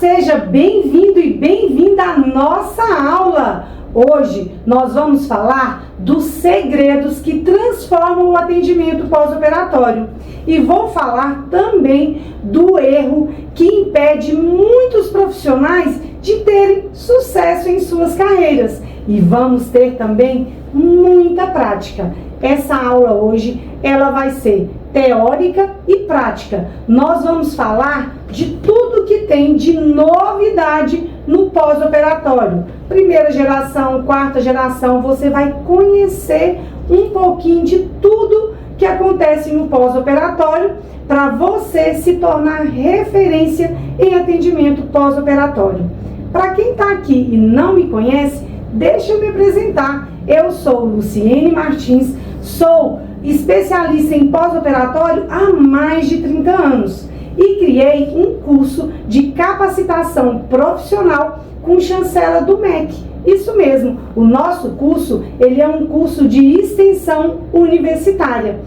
Seja bem-vindo e bem-vinda à nossa aula! Hoje nós vamos falar dos segredos que transformam o atendimento pós-operatório e vou falar também do erro que impede muitos profissionais de terem sucesso em suas carreiras e vamos ter também muita prática. Essa aula hoje ela vai ser teórica e prática. Nós vamos falar de tudo que tem de novidade no pós-operatório. Primeira geração, quarta geração, você vai conhecer um pouquinho de tudo que acontece no pós-operatório para você se tornar referência em atendimento pós-operatório. Para quem está aqui e não me conhece, deixa eu me apresentar. Eu sou Luciene Martins, sou especialista em pós-operatório há mais de 30 anos e criei um curso de capacitação profissional com chancela do MEC. Isso mesmo, o nosso curso ele é um curso de extensão universitária.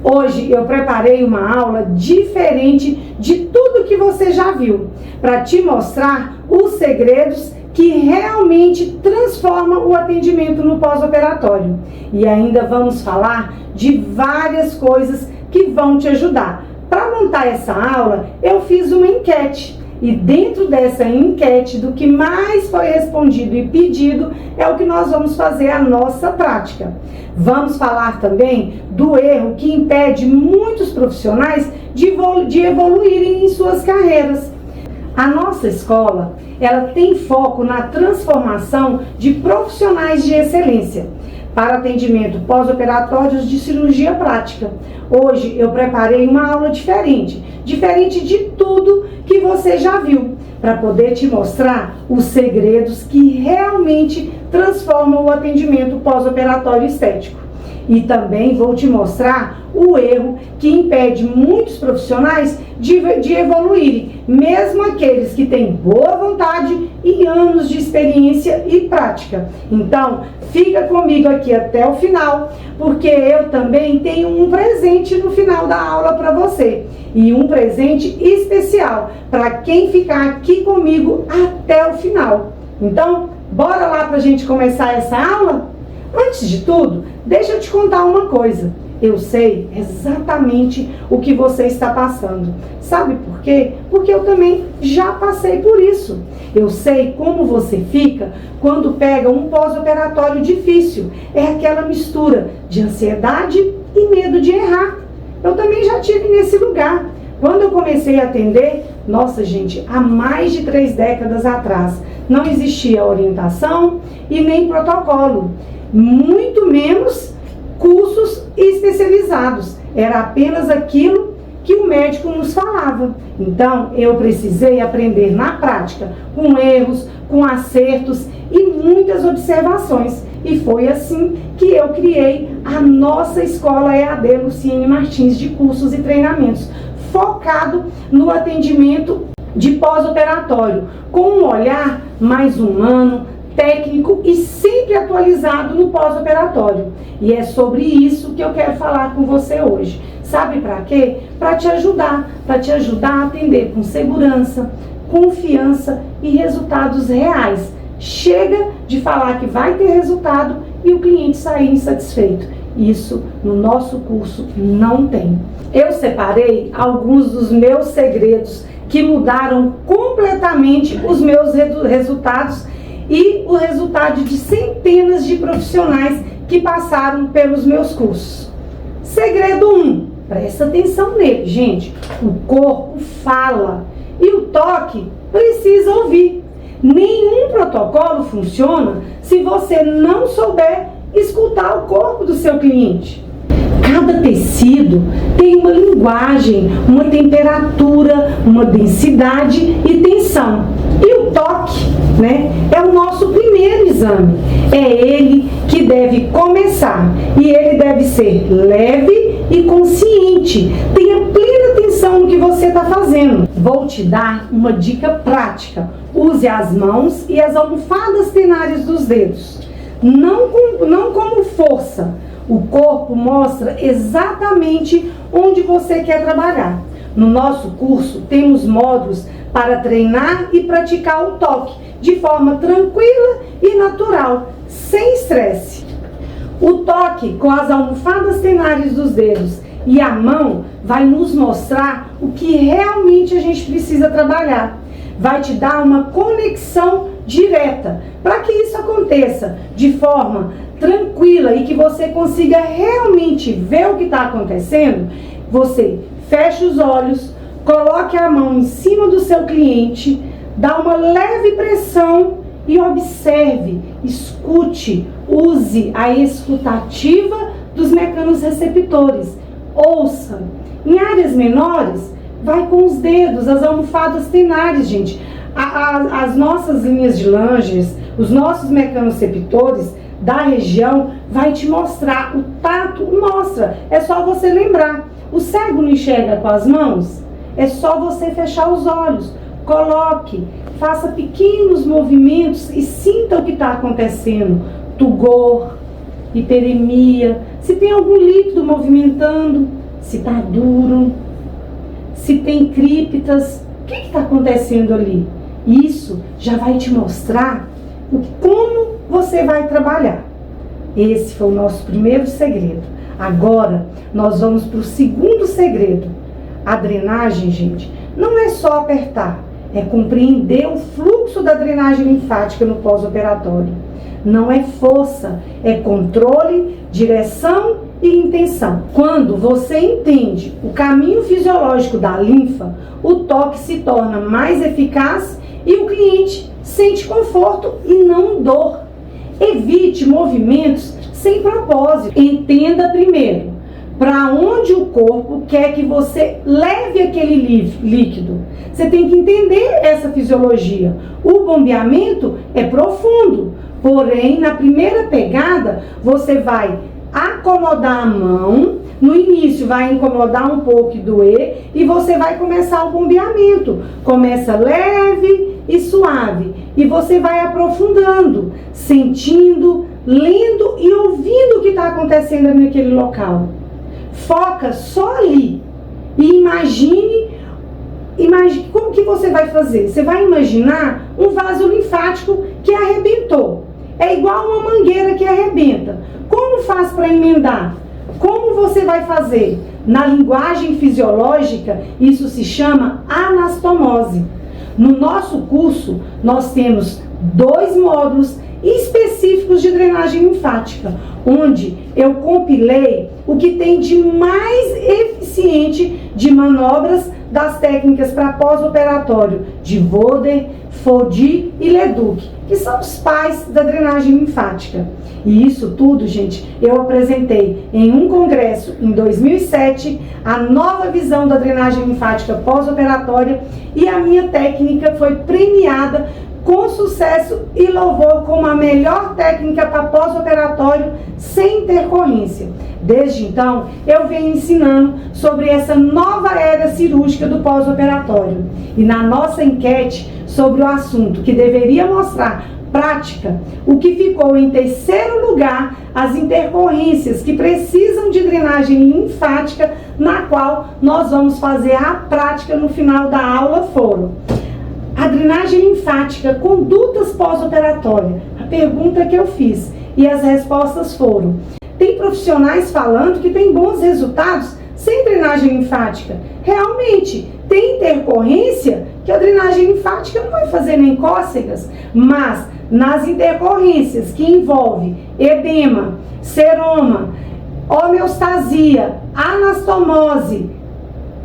Hoje eu preparei uma aula diferente de tudo que você já viu, para te mostrar os segredos que realmente transformam o atendimento no pós-operatório. E ainda vamos falar de várias coisas que vão te ajudar. Para montar essa aula, eu fiz uma enquete. E dentro dessa enquete, do que mais foi respondido e pedido, é o que nós vamos fazer a nossa prática. Vamos falar também do erro que impede muitos profissionais de evoluírem em suas carreiras. A nossa escola, ela tem foco na transformação de profissionais de excelência para atendimento pós-operatórios de cirurgia plástica. Hoje eu preparei uma aula diferente de tudo que você já viu, para poder te mostrar os segredos que realmente transformam o atendimento pós-operatório estético. E também vou te mostrar o erro que impede muitos profissionais de evoluírem, mesmo aqueles que têm boa vontade e anos de experiência e prática. Então, fica comigo aqui até o final, porque eu também tenho um presente no final da aula para você. E um presente especial para quem ficar aqui comigo até o final. Então, bora lá para a gente começar essa aula? Antes de tudo, deixa eu te contar uma coisa. Eu sei exatamente o que você está passando. Sabe por quê? Porque eu também já passei por isso. Eu sei como você fica quando pega um pós-operatório difícil. É aquela mistura de ansiedade e medo de errar. Eu também já estive nesse lugar. Quando eu comecei a atender, nossa gente, há mais de 3 décadas atrás, não existia orientação e nem protocolo. Muito menos cursos especializados. Era apenas aquilo que o médico nos falava. Então, eu precisei aprender na prática, com erros, com acertos e muitas observações. E foi assim que eu criei a nossa escola EAD Luciene Martins de cursos e treinamentos, focado no atendimento de pós-operatório, com um olhar mais humano, técnico e sempre atualizado no pós-operatório. E é sobre isso que eu quero falar com você hoje. Sabe para quê? Para te ajudar a atender com segurança, confiança e resultados reais. Chega de falar que vai ter resultado e o cliente sair insatisfeito. Isso no nosso curso não tem. Eu separei alguns dos meus segredos que mudaram completamente os meus resultados e o resultado de centenas de profissionais que passaram pelos meus cursos. Segredo 1, presta atenção nele, gente. O corpo fala e o toque precisa ouvir. Nenhum protocolo funciona se você não souber escutar o corpo do seu cliente. Cada tecido tem uma linguagem, uma temperatura, uma densidade e tensão. E o toque, é o nosso primeiro exame. É ele que deve começar e ele deve ser leve e consciente. Tenha plena atenção no que você está fazendo. Vou te dar uma dica prática. Use as mãos e as almofadas tenares dos dedos. Não como força. O corpo mostra exatamente onde você quer trabalhar. No nosso curso, temos módulos para treinar e praticar o toque de forma tranquila e natural, sem estresse. O toque com as almofadas tenares dos dedos e a mão vai nos mostrar o que realmente a gente precisa trabalhar. Vai te dar uma conexão direta para que isso aconteça de forma tranquila e que você consiga realmente ver o que está acontecendo. Você feche os olhos, coloque a mão em cima do seu cliente, dá uma leve pressão e observe, escute, use a escutativa dos mecanos receptores. Ouça. Em áreas menores, vai com os dedos, as almofadas tenares, gente. As nossas linhas de Langers, os nossos mecanoreceptores da região vai te mostrar. O tato mostra, é só você lembrar. O cego não enxerga com as mãos? É só você fechar os olhos, coloque, faça pequenos movimentos e sinta o que está acontecendo. Tugor, hiperemia, se tem algum líquido movimentando, se está duro, se tem criptas, o que está acontecendo ali? Isso já vai te mostrar como você vai trabalhar. Esse foi o nosso primeiro segredo. Agora, nós vamos para o segundo segredo. A drenagem, gente, não é só apertar, é compreender o fluxo da drenagem linfática no pós-operatório. Não é força, é controle, direção e intenção. Quando você entende o caminho fisiológico da linfa, o toque se torna mais eficaz e o cliente sente conforto e não dor. Evite movimentos sem propósito. Entenda primeiro para onde o corpo quer que você leve aquele líquido. Você tem que entender essa fisiologia. O bombeamento é profundo, porém, na primeira pegada, você vai acomodar a mão, no início vai incomodar um pouco e doer, e você vai começar o bombeamento. Começa leve e suave, e você vai aprofundando, sentindo, lendo e ouvindo o que está acontecendo naquele local. Foca só ali e imagine como que você vai fazer. Você vai imaginar um vaso linfático que arrebentou. É igual uma mangueira que arrebenta. Como faz para emendar? Como você vai fazer? Na linguagem fisiológica, isso se chama anastomose. No nosso curso, nós temos 2 módulos específicos de drenagem linfática, onde eu compilei o que tem de mais eficiente de manobras das técnicas para pós-operatório de Voder, Foddy e Leduc, que são os pais da drenagem linfática. E isso tudo, gente, eu apresentei em um congresso em 2007, a nova visão da drenagem linfática pós-operatória, e a minha técnica foi premiada com sucesso e louvor como a melhor técnica para pós-operatório sem intercorrência. Desde então, eu venho ensinando sobre essa nova era cirúrgica do pós-operatório. E na nossa enquete sobre o assunto, que deveria mostrar prática, o que ficou em terceiro lugar, as intercorrências que precisam de drenagem linfática, na qual nós vamos fazer a prática no final da aula, foram a drenagem linfática, condutas pós-operatórias, a pergunta que eu fiz, e as respostas foram: tem profissionais falando que tem bons resultados sem drenagem linfática. Realmente, tem intercorrência que a drenagem linfática não vai fazer nem cócegas, mas nas intercorrências que envolve edema, seroma, homeostasia, anastomose,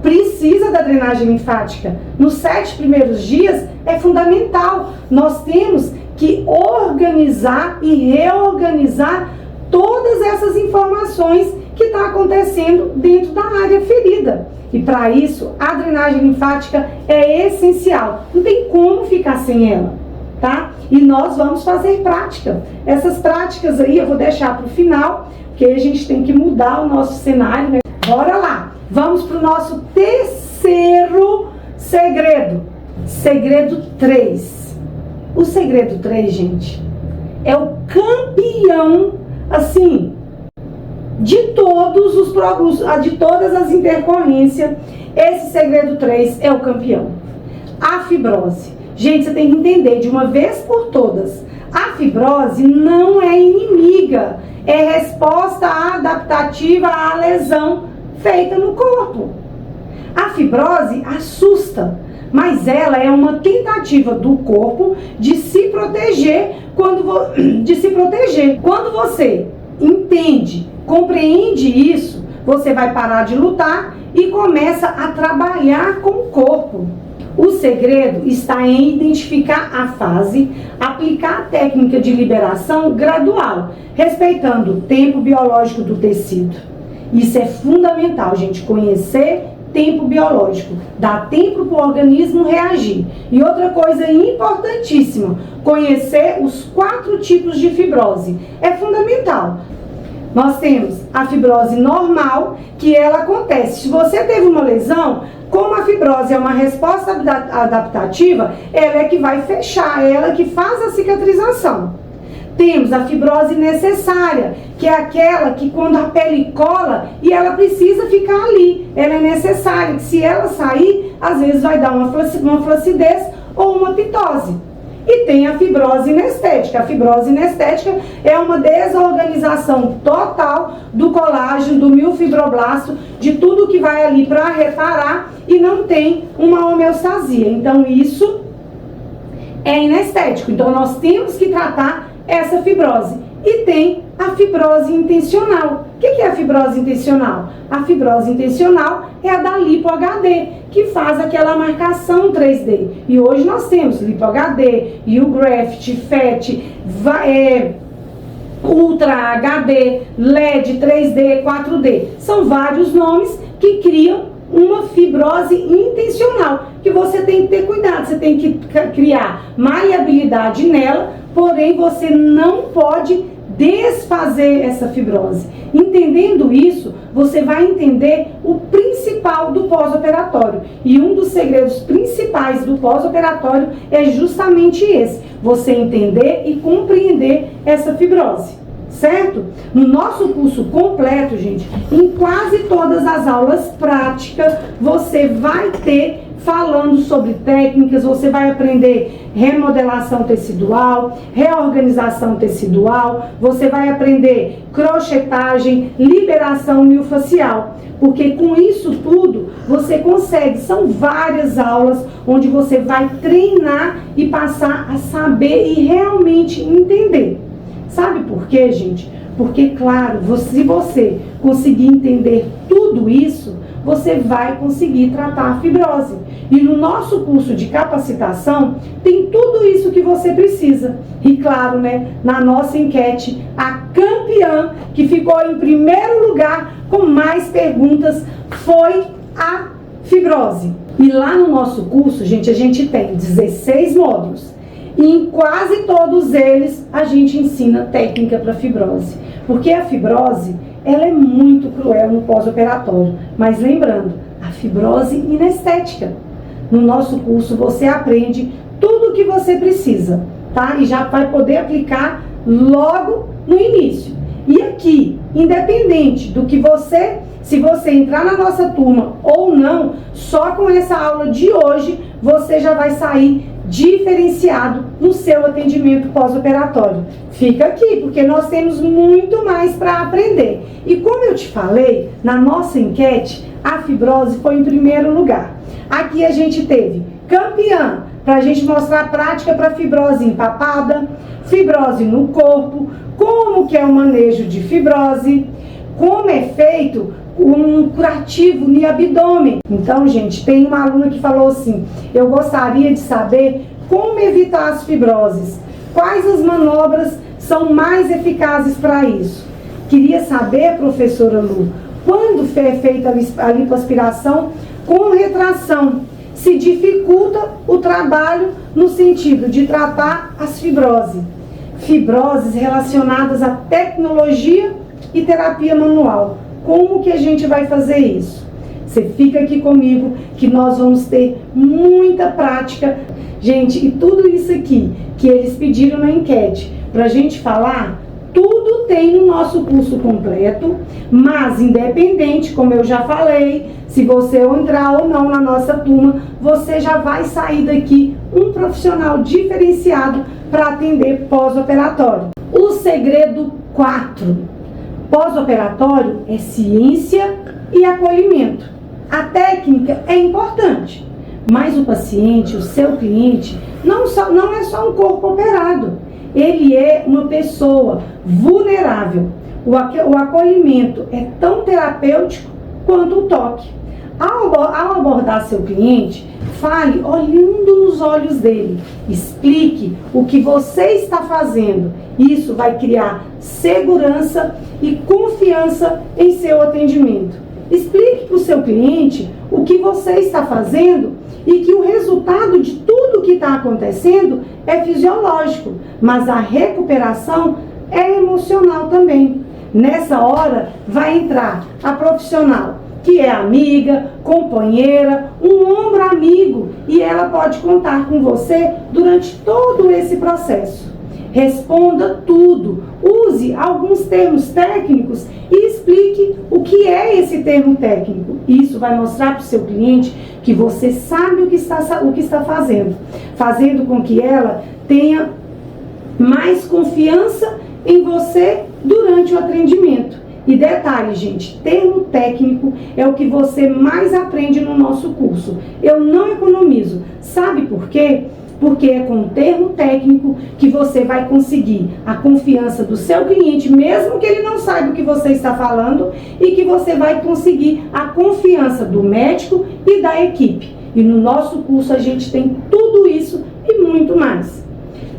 precisa da drenagem linfática. Nos 7 primeiros dias é fundamental. Nós temos que organizar e reorganizar todas essas informações que está acontecendo dentro da área ferida. E para isso, a drenagem linfática é essencial. Não tem como ficar sem ela, tá? E nós vamos fazer prática. Essas práticas aí eu vou deixar para o final, porque a gente tem que mudar o nosso cenário, né? Bora lá! Vamos para o nosso terceiro segredo. Segredo 3. O segredo 3, gente, é o campeão, assim, de todas as intercorrências, esse segredo 3 é o campeão. A fibrose. Gente, você tem que entender de uma vez por todas, a fibrose não é inimiga, é resposta adaptativa à lesão feita no corpo. A fibrose assusta, mas ela é uma tentativa do corpo de se proteger. Quando você entende, compreende isso, você vai parar de lutar e começa a trabalhar com o corpo. O segredo está em identificar a fase, aplicar a técnica de liberação gradual, respeitando o tempo biológico do tecido. Isso é fundamental, gente, conhecer tempo biológico, dá tempo para o organismo reagir. E outra coisa importantíssima, conhecer os 4 tipos de fibrose. É fundamental. Nós temos a fibrose normal, que ela acontece. Se você teve uma lesão, como a fibrose é uma resposta adaptativa, ela é que vai fechar, ela que faz a cicatrização. Temos a fibrose necessária, que é aquela que quando a pele cola e ela precisa ficar ali, ela é necessária, que se ela sair, às vezes vai dar uma flacidez ou uma pitose. E tem a fibrose inestética. A fibrose inestética é uma desorganização total do colágeno, do miofibroblasto, de tudo que vai ali para reparar e não tem uma homeostasia. Então isso é inestético. Então nós temos que tratar essa fibrose. E tem a fibrose intencional. O que é a fibrose intencional? A fibrose intencional é a da lipo-HD, que faz aquela marcação 3D. E hoje nós temos lipo-HD, U-Graft, FAT, Ultra HD, LED, 3D, 4D. São vários nomes que criam uma fibrose intencional, que você tem que ter cuidado, você tem que criar maleabilidade nela, porém você não pode desfazer essa fibrose. Entendendo isso, você vai entender o principal do pós-operatório. E um dos segredos principais do pós-operatório é justamente esse: você entender e compreender essa fibrose. Certo? No nosso curso completo, gente, em quase todas as aulas práticas, você vai ter falando sobre técnicas, você vai aprender remodelação tecidual, reorganização tecidual, você vai aprender crochetagem, liberação miofascial, porque com isso tudo você consegue, são várias aulas onde você vai treinar e passar a saber e realmente entender. Sabe por quê, gente? Porque, claro, se você conseguir entender tudo isso, você vai conseguir tratar a fibrose. E no nosso curso de capacitação, tem tudo isso que você precisa. E claro, né, na nossa enquete, a campeã que ficou em primeiro lugar com mais perguntas foi a fibrose. E lá no nosso curso, gente, a gente tem 16 módulos. E em quase todos eles, a gente ensina técnica para fibrose. Porque a fibrose, ela é muito cruel no pós-operatório. Mas lembrando, a fibrose inestética. No nosso curso, você aprende tudo o que você precisa, tá? E já vai poder aplicar logo no início. E aqui, independente do que se você entrar na nossa turma ou não, só com essa aula de hoje, você já vai sair diferenciado no seu atendimento pós-operatório. Fica aqui, porque nós temos muito mais para aprender. E como eu te falei, na nossa enquete, a fibrose foi em primeiro lugar. Aqui a gente teve campeã, para a gente mostrar a prática para fibrose empapada, fibrose no corpo, como que é o manejo de fibrose, como é feito um curativo no abdômen. Então, gente, tem uma aluna que falou assim: eu gostaria de saber como evitar as fibroses, quais as manobras são mais eficazes para isso. Queria saber, professora Lu, quando é feita a lipoaspiração com retração, se dificulta o trabalho no sentido de tratar as fibroses relacionadas à tecnologia e terapia manual. Como que a gente vai fazer isso? Você fica aqui comigo que nós vamos ter muita prática. Gente, e tudo isso aqui que eles pediram na enquete pra gente falar, Tudo tem no nosso curso completo, mas independente, como eu já falei, se você entrar ou não na nossa turma, você já vai sair daqui um profissional diferenciado para atender pós-operatório. O segredo 4. Pós-operatório é ciência e acolhimento. A técnica é importante, mas o paciente, o seu cliente, não é só um corpo operado. Ele é uma pessoa vulnerável. O acolhimento é tão terapêutico quanto o toque. Ao abordar seu cliente, fale olhando nos olhos dele. Explique o que você está fazendo. Isso vai criar segurança e confiança em seu atendimento. Explique para o seu cliente o que você está fazendo e que o resultado de tudo que está acontecendo é fisiológico, mas a recuperação é emocional também. Nessa hora vai entrar a profissional, que é amiga, companheira, um ombro amigo, e ela pode contar com você durante todo esse processo. Responda tudo, use alguns termos técnicos e explique o que é esse termo técnico. Isso vai mostrar para o seu cliente que você sabe o que está fazendo com que ela tenha mais confiança em você durante o atendimento. E detalhe, gente, termo técnico é o que você mais aprende no nosso curso. Eu não economizo. Sabe por quê? Porque é com o termo técnico que você vai conseguir a confiança do seu cliente, mesmo que ele não saiba o que você está falando, e que você vai conseguir a confiança do médico e da equipe. E no nosso curso a gente tem tudo isso e muito mais.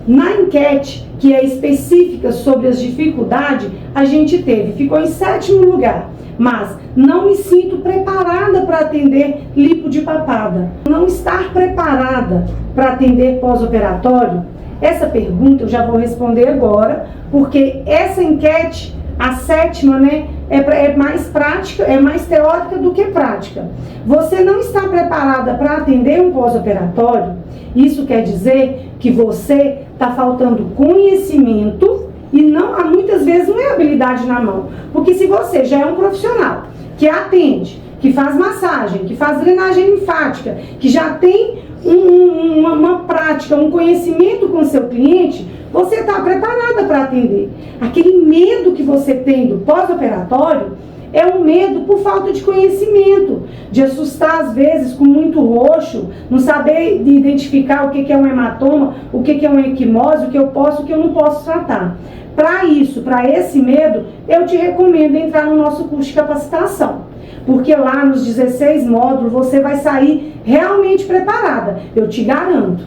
Na enquete, que é específica sobre as dificuldades, a gente ficou em 7º lugar. Mas não me sinto preparada para atender lipo de papada. Não estar preparada para atender pós-operatório? Essa pergunta eu já vou responder agora, porque essa enquete, a 7ª, é mais prática, é mais teórica do que prática. Você não está preparada para atender um pós-operatório? Isso quer dizer que você está faltando conhecimento e muitas vezes não é habilidade na mão. Porque se você já é um profissional que atende, que faz massagem, que faz drenagem linfática, que já tem uma prática, um conhecimento com o seu cliente, você está preparada para atender. Aquele medo que você tem do pós-operatório é um medo por falta de conhecimento, de assustar às vezes com muito roxo, não saber identificar o que é um hematoma, o que é uma equimose, o que eu posso, o que eu não posso tratar. Para esse medo, eu te recomendo entrar no nosso curso de capacitação, porque lá nos 16 módulos você vai sair realmente preparada, eu te garanto.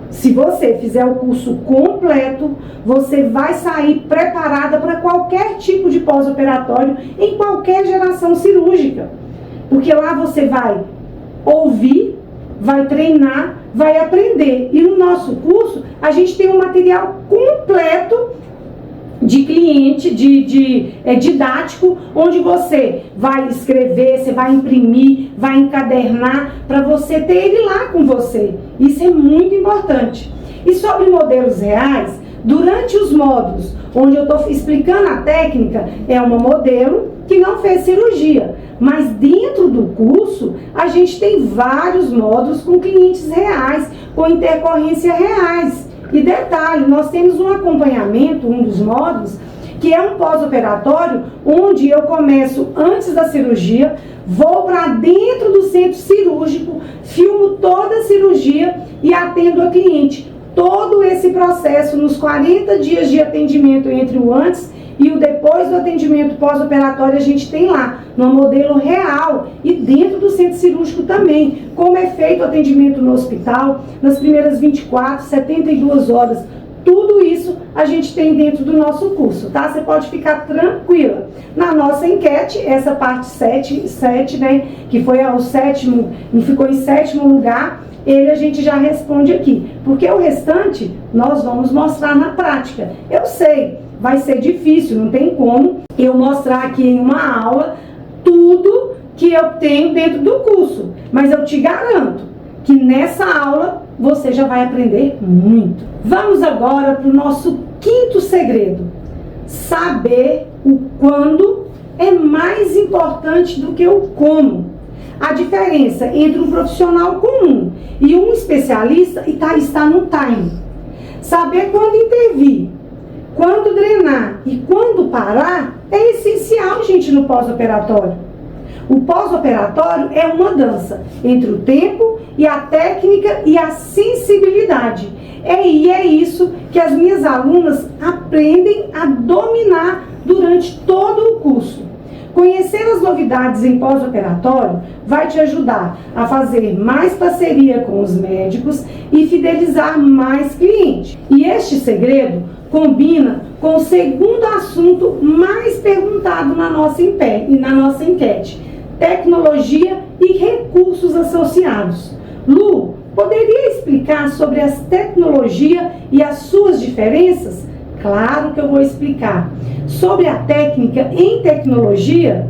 Se você fizer o curso completo, você vai sair preparada para qualquer tipo de pós-operatório em qualquer geração cirúrgica. Porque lá você vai ouvir, vai treinar, vai aprender. E no nosso curso, a gente tem um material completo de cliente, didático, onde você vai escrever, você vai imprimir, vai encadernar, para você ter ele lá com você. Isso é muito importante. E sobre modelos reais, durante os módulos onde eu estou explicando a técnica, é uma modelo que não fez cirurgia, mas dentro do curso a gente tem vários módulos com clientes reais, com intercorrência reais. E detalhe, nós temos um acompanhamento, um dos módulos, que é um pós-operatório, onde eu começo antes da cirurgia, vou para dentro do centro cirúrgico, filmo toda a cirurgia e atendo a cliente. Todo esse processo, nos 40 dias de atendimento entre o antes e o depois do atendimento pós-operatório, a gente tem lá, no modelo real e dentro do centro cirúrgico também, como é feito o atendimento no hospital, nas primeiras 24, 72 horas. Tudo isso a gente tem dentro do nosso curso, tá? Você pode ficar tranquila. Na nossa enquete, essa parte 7, né, que foi ao 7º, e ficou em 7º lugar, a gente já responde aqui. Porque o restante, nós vamos mostrar na prática. Eu sei, vai ser difícil, não tem como eu mostrar aqui em uma aula tudo que eu tenho dentro do curso. Mas eu te garanto que nessa aula você já vai aprender muito. Vamos agora para o nosso 5º segredo. Saber o quando é mais importante do que o como. A diferença entre um profissional comum e um especialista está no time. Saber quando intervir, quando drenar e quando parar é essencial, gente, no pós-operatório. O pós-operatório é uma dança entre o tempo e a técnica e a sensibilidade. E é isso que as minhas alunas aprendem a dominar durante todo o curso. Conhecer as novidades em pós-operatório vai te ajudar a fazer mais parceria com os médicos e fidelizar mais clientes. E este segredo combina com o segundo assunto mais perguntado na nossa enquete: tecnologia e recursos associados. Lu, poderia explicar sobre as tecnologias e as suas diferenças? Claro que eu vou explicar. Sobre a técnica em tecnologia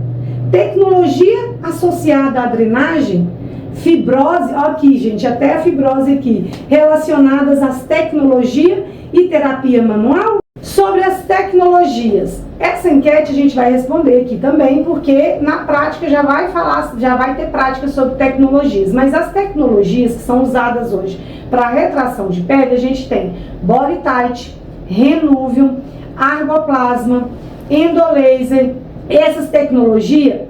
associada à drenagem, fibrose, ó aqui gente, até a fibrose aqui, relacionadas às tecnologias e terapia manual. Sobre as tecnologias, essa enquete a gente vai responder aqui também, porque na prática já vai ter prática sobre tecnologias, mas as tecnologias que são usadas hoje para retração de pele, a gente tem BodyTite, Renuvium, Argoplasma, Endolaser. Essas tecnologias,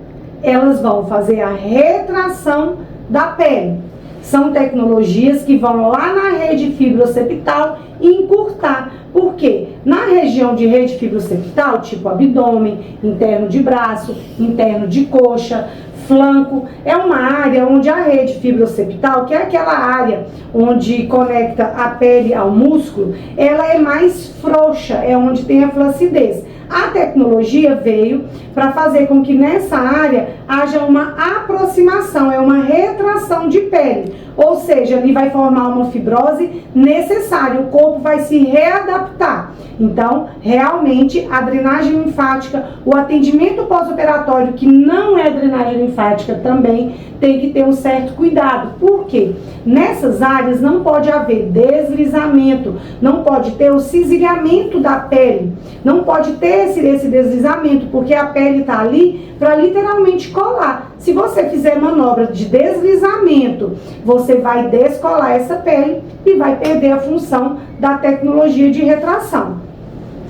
elas vão fazer a retração da pele. São tecnologias que vão lá na rede fibroseptal e encurtar. Por quê? Na região de rede fibroseptal, tipo abdômen, interno de braço, interno de coxa, flanco, é uma área onde a rede fibroseptal, que é aquela área onde conecta a pele ao músculo, ela é mais frouxa, é onde tem a flacidez. A tecnologia veio para fazer com que nessa área haja uma aproximação, é uma retração de pele. Ou seja, ali vai formar uma fibrose necessária, o corpo vai se readaptar. Então, realmente, a drenagem linfática, o atendimento pós-operatório, que não é drenagem linfática, também tem que ter um certo cuidado. Por quê? Nessas áreas não pode haver deslizamento, não pode ter o cisalhamento da pele, não pode ter esse deslizamento, porque a pele está ali para literalmente colar. Se você fizer manobra de deslizamento, você vai descolar essa pele e vai perder a função da tecnologia de retração.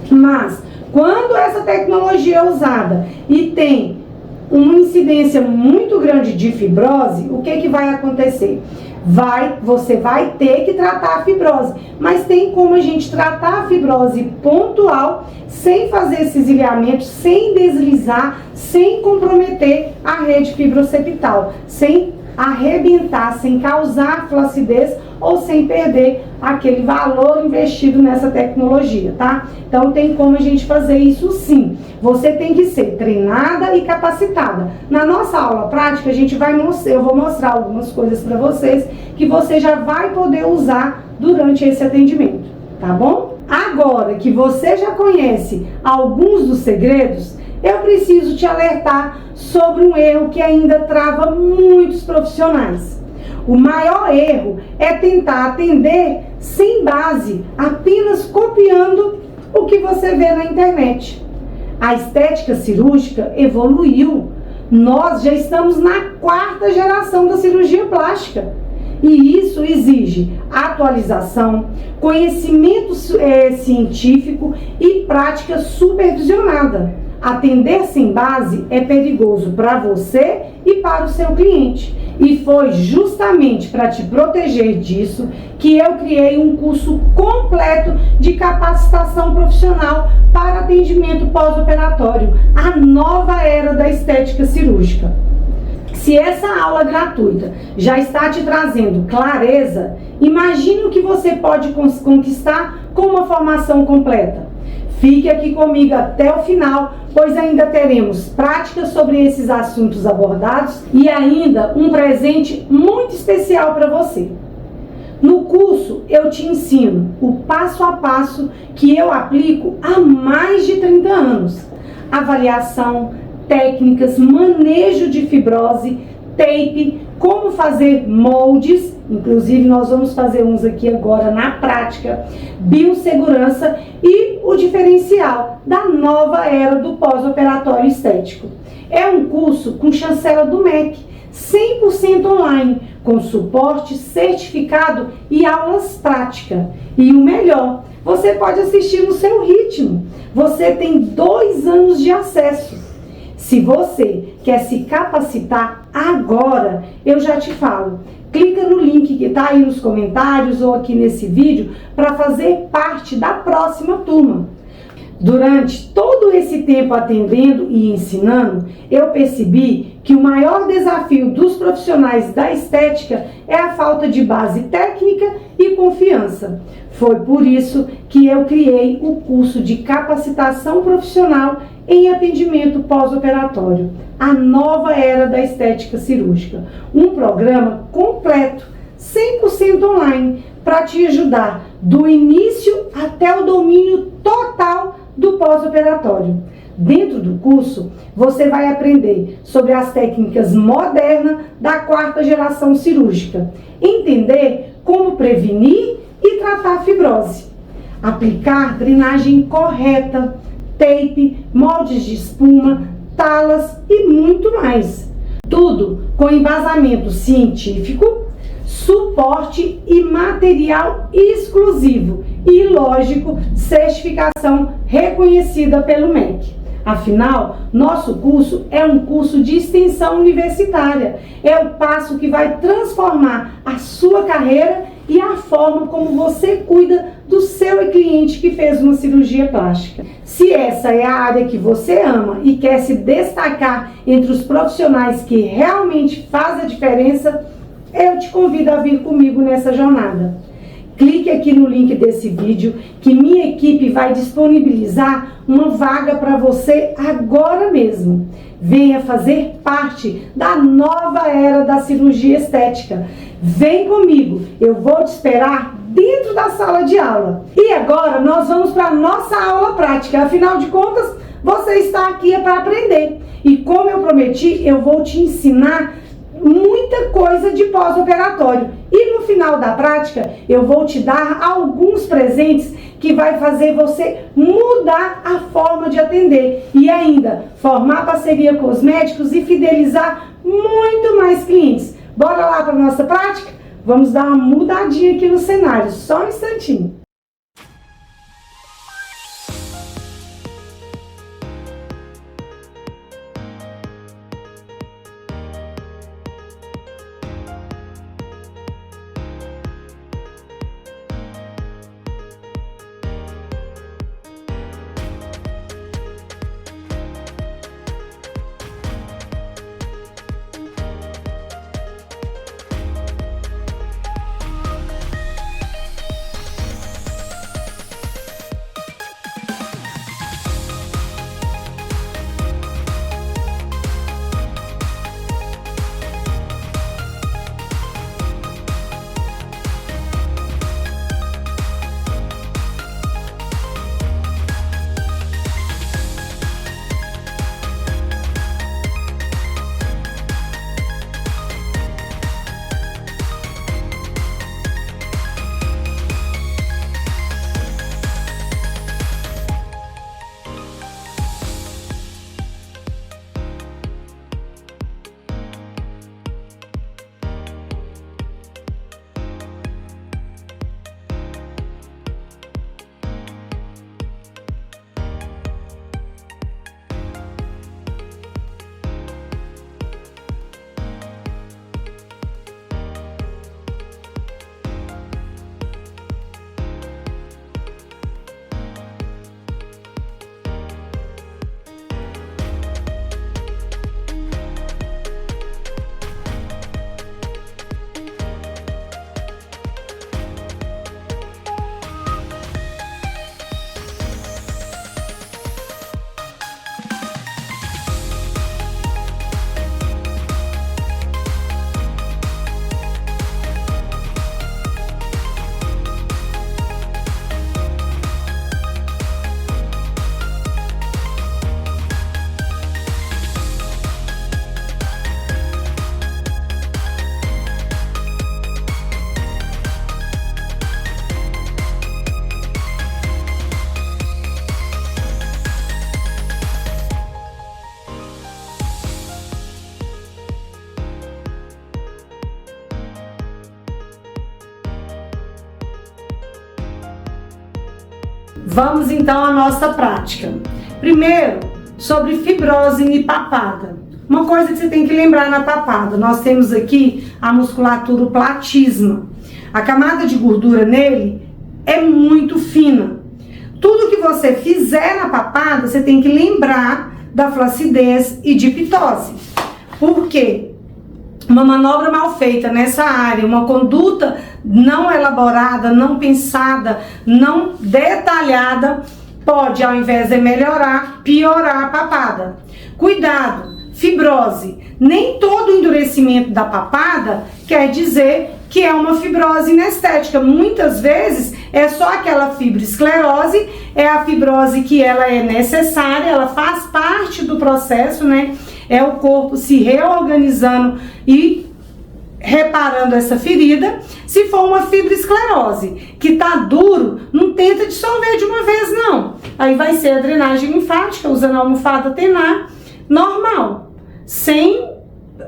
Mas, quando essa tecnologia é usada e tem uma incidência muito grande de fibrose, o que vai acontecer? Você vai ter que tratar a fibrose, mas tem como a gente tratar a fibrose pontual, sem fazer cisalhamento, sem deslizar, sem comprometer a rede fibroseptal, sem arrebentar, sem causar flacidez ou sem perder aquele valor investido nessa tecnologia, tá? Então tem como a gente fazer isso sim. Você tem que ser treinada e capacitada. Na nossa aula prática, eu vou mostrar algumas coisas para vocês que você já vai poder usar durante esse atendimento, tá bom? Agora que você já conhece alguns dos segredos, eu preciso te alertar sobre um erro que ainda trava muitos profissionais. O maior erro é tentar atender sem base, apenas copiando o que você vê na internet. A estética cirúrgica evoluiu. Nós já estamos na 4ª geração da cirurgia plástica. E isso exige atualização, conhecimento científico e prática supervisionada. Atender sem base é perigoso para você e para o seu cliente. E foi justamente para te proteger disso que eu criei um curso completo de capacitação profissional para atendimento pós-operatório, a nova era da estética cirúrgica. Se essa aula gratuita já está te trazendo clareza, imagine o que você pode conquistar com uma formação completa. Fique aqui comigo até o final, pois ainda teremos práticas sobre esses assuntos abordados e ainda um presente muito especial para você. No curso, eu te ensino o passo a passo que eu aplico há mais de 30 anos. Avaliação, técnicas, manejo de fibrose, tape, como fazer moldes, inclusive nós vamos fazer uns aqui agora na prática, biossegurança e o diferencial da nova era do pós-operatório estético. É um curso com chancela do MEC, 100% online, com suporte certificado e aulas práticas. E o melhor, você pode assistir no seu ritmo. Você tem 2 anos de acesso. Se você quer se capacitar agora, eu já te falo. Clica no link que está aí nos comentários ou aqui nesse vídeo para fazer parte da próxima turma. Durante todo esse tempo atendendo e ensinando, eu percebi que o maior desafio dos profissionais da estética é a falta de base técnica e confiança. Foi por isso que eu criei o curso de capacitação profissional em atendimento pós-operatório, a nova era da estética cirúrgica. Um programa completo, 100% online, para te ajudar do início até o domínio total do pós-operatório. Dentro do curso, você vai aprender sobre as técnicas modernas da 4ª geração cirúrgica, entender como prevenir e tratar a fibrose, aplicar drenagem correta, tape, moldes de espuma, talas e muito mais. Tudo com embasamento científico, suporte e material exclusivo e, lógico, certificação reconhecida pelo MEC. Afinal, nosso curso é um curso de extensão universitária. É o passo que vai transformar a sua carreira e a forma como você cuida do seu cliente que fez uma cirurgia plástica. Se essa é a área que você ama e quer se destacar entre os profissionais que realmente fazem a diferença, eu te convido a vir comigo nessa jornada. Clique aqui no link desse vídeo que minha equipe vai disponibilizar uma vaga para você agora mesmo. Venha fazer parte da nova era da cirurgia estética. Vem comigo, eu vou te esperar dentro da sala de aula. E agora nós vamos para a nossa aula prática. Afinal de contas, você está aqui para aprender. E como eu prometi, eu vou te ensinar muita coisa de pós-operatório. E no final da prática, eu vou te dar alguns presentes que vai fazer você mudar a forma de atender e ainda formar parceria com os médicos e fidelizar muito mais clientes. Bora lá para a nossa prática? Vamos dar uma mudadinha aqui no cenário, só um instantinho. Vamos então à nossa prática. Primeiro, sobre fibrose e papada. Uma coisa que você tem que lembrar na papada, nós temos aqui a musculatura, o platisma. A camada de gordura nele é muito fina. Tudo que você fizer na papada, você tem que lembrar da flacidez e de pitose. Por quê? Uma manobra mal feita nessa área, uma conduta não elaborada, não pensada, não detalhada, pode, ao invés de melhorar, piorar a papada. Cuidado, fibrose. Nem todo endurecimento da papada quer dizer que é uma fibrose inestética. Muitas vezes é só aquela fibroesclerose, é a fibrose que ela é necessária, ela faz parte do processo, né? É o corpo se reorganizando e reparando essa ferida. Se for uma fibroesclerose que tá duro, não tenta dissolver de uma vez não. Aí vai ser a drenagem linfática, usando a almofada Tenar, normal, sem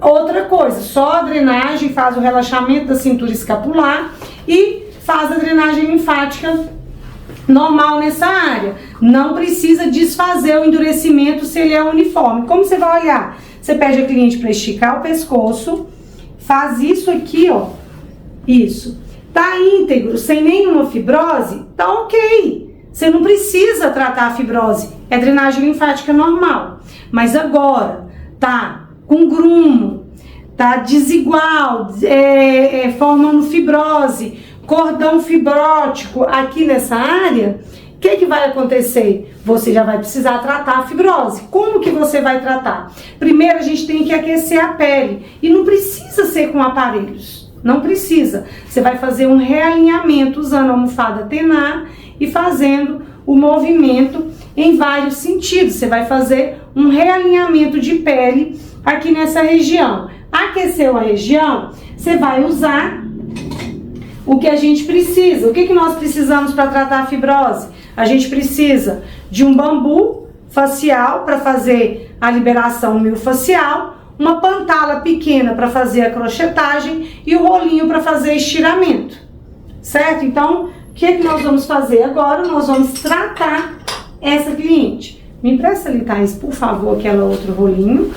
outra coisa, só a drenagem, faz o relaxamento da cintura escapular e faz a drenagem linfática normal nessa área. Não precisa desfazer o endurecimento se ele é uniforme. Como você vai olhar? Você pede a cliente para esticar o pescoço, faz isso aqui, ó, isso. Tá íntegro, sem nenhuma fibrose, tá ok. Você não precisa tratar a fibrose, é drenagem linfática normal. Mas agora, tá com grumo, tá desigual, formando fibrose, cordão fibrótico aqui nessa área, o que vai acontecer? Você já vai precisar tratar a fibrose. Como que você vai tratar? Primeiro a gente tem que aquecer a pele e não precisa ser com aparelhos, não precisa. Você vai fazer um realinhamento usando a almofada Tenar e fazendo o movimento em vários sentidos. Você vai fazer um realinhamento de pele aqui nessa região. Aqueceu a região, você vai usar o que a gente precisa. O que nós precisamos para tratar a fibrose? A gente precisa de um bambu facial para fazer a liberação miofascial, uma pantala pequena para fazer a crochetagem e o rolinho para fazer estiramento, certo? Então, o que nós vamos fazer agora? Nós vamos tratar essa cliente. Me empresta ali, Thaís, por favor, aquela outro rolinho.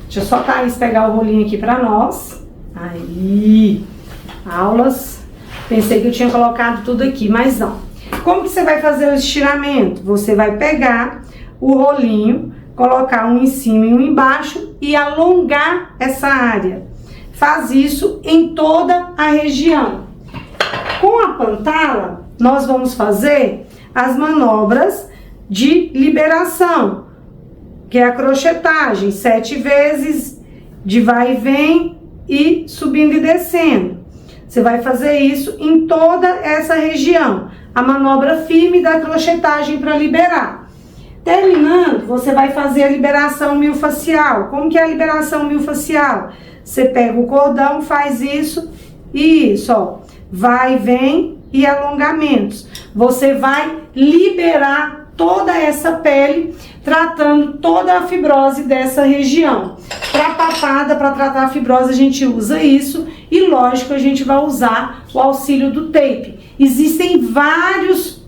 Deixa eu só, Thaís, pegar o rolinho aqui para nós. Aí, aulas. Pensei que eu tinha colocado tudo aqui, mas não. Como que você vai fazer o estiramento? Você vai pegar o rolinho, colocar um em cima e um embaixo e alongar essa área. Faz isso em toda a região. Com a pantala, nós vamos fazer as manobras de liberação, que é a crochetagem, 7 vezes de vai e vem e subindo e descendo. Você vai fazer isso em toda essa região, a manobra firme da crochetagem para liberar. Terminando, você vai fazer a liberação miofascial. Como que é a liberação miofascial? Você pega o cordão, faz isso e isso, ó, vai, vem e alongamentos. Você vai liberar toda essa pele, tratando toda a fibrose dessa região. Para papada, para tratar a fibrose, a gente usa isso e, lógico, a gente vai usar o auxílio do tape. Existem vários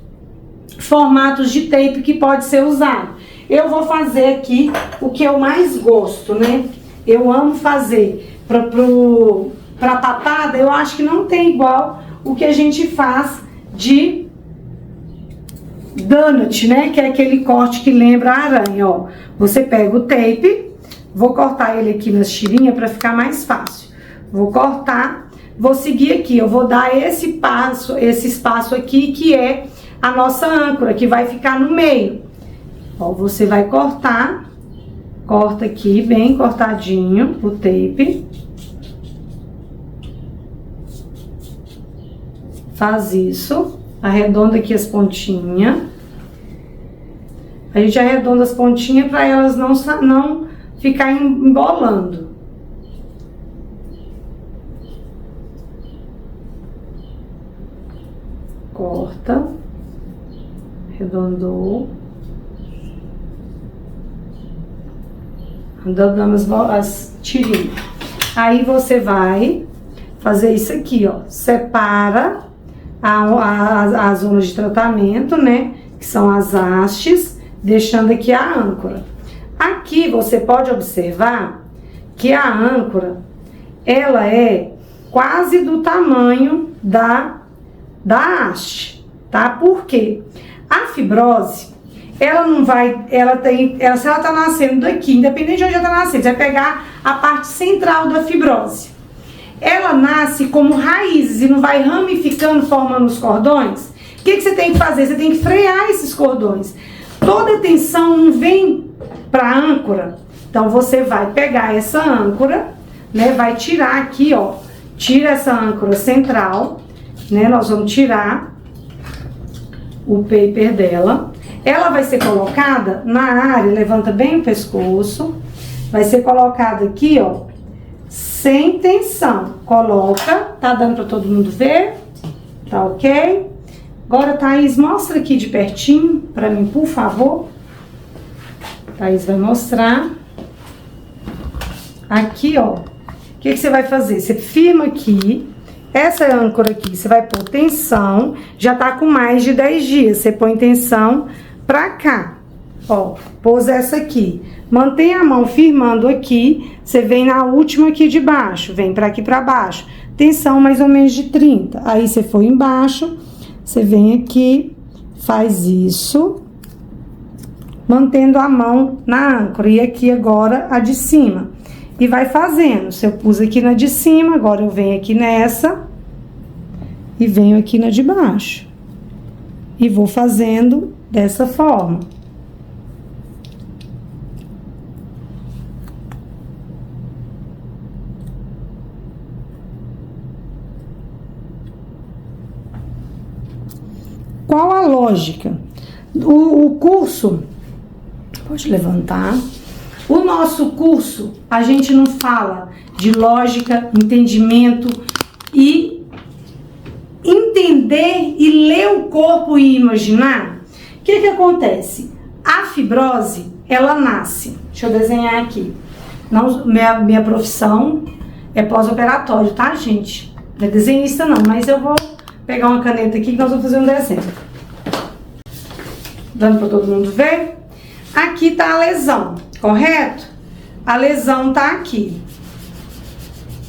formatos de tape que pode ser usado. Eu vou fazer aqui o que eu mais gosto, né? Eu amo fazer para papada, eu acho que não tem igual o que a gente faz de donut, né? Que é aquele corte que lembra a aranha, ó. Você pega o tape, vou cortar ele aqui nas tirinhas para ficar mais fácil. Vou cortar, vou seguir aqui, eu vou dar esse espaço aqui que é a nossa âncora, que vai ficar no meio. Ó, você vai cortar, corta aqui bem cortadinho o tape. Faz isso, arredonda aqui as pontinhas. A gente arredonda as pontinhas para elas não ficar embolando. Corta, arredondou. Arredondamos as tirinhas. Aí você vai fazer isso aqui, ó, separa as zonas de tratamento, né? Que são as hastes, deixando aqui a âncora. Aqui você pode observar que a âncora, ela é quase do tamanho da haste, tá? Por quê? A fibrose, ela não vai, se ela tá nascendo daqui, independente de onde ela tá nascendo, você vai pegar a parte central da fibrose. Ela nasce como raízes e não vai ramificando, formando os cordões. O que você tem que fazer? Você tem que frear esses cordões. Toda tensão não vem para a âncora. Então, você vai pegar essa âncora, né? Vai tirar aqui, ó. Tira essa âncora central, né? Nós vamos tirar o paper dela. Ela vai ser colocada na área, levanta bem o pescoço. Vai ser colocada aqui, ó, sem tensão. Coloca, tá dando para todo mundo ver? Tá ok? Agora, Thaís, mostra aqui de pertinho para mim, por favor. Thaís vai mostrar. Aqui, ó. O que você vai fazer? Você firma aqui. Essa âncora aqui, você vai pôr tensão. Já tá com mais de 10 dias. Você põe tensão pra cá. Ó, pôs essa aqui. Mantém a mão firmando aqui. Você vem na última aqui de baixo. Vem pra aqui pra baixo. Tensão mais ou menos de 30. Aí, você foi embaixo. Você vem aqui, faz isso, mantendo a mão na âncora. E aqui agora a de cima. E vai fazendo. Se eu pus aqui na de cima, agora eu venho aqui nessa. E venho aqui na de baixo. E vou fazendo dessa forma. Qual a lógica? O curso, pode levantar. O nosso curso, a gente não fala de lógica, entendimento e entender e ler o corpo e imaginar. O que acontece? A fibrose, ela nasce. Deixa eu desenhar aqui. Não, minha profissão é pós-operatório, tá, gente? Não é desenhista não, mas eu vou pegar uma caneta aqui que nós vamos fazer um desenho. Dando para todo mundo ver? Aqui tá a lesão, correto? A lesão tá aqui.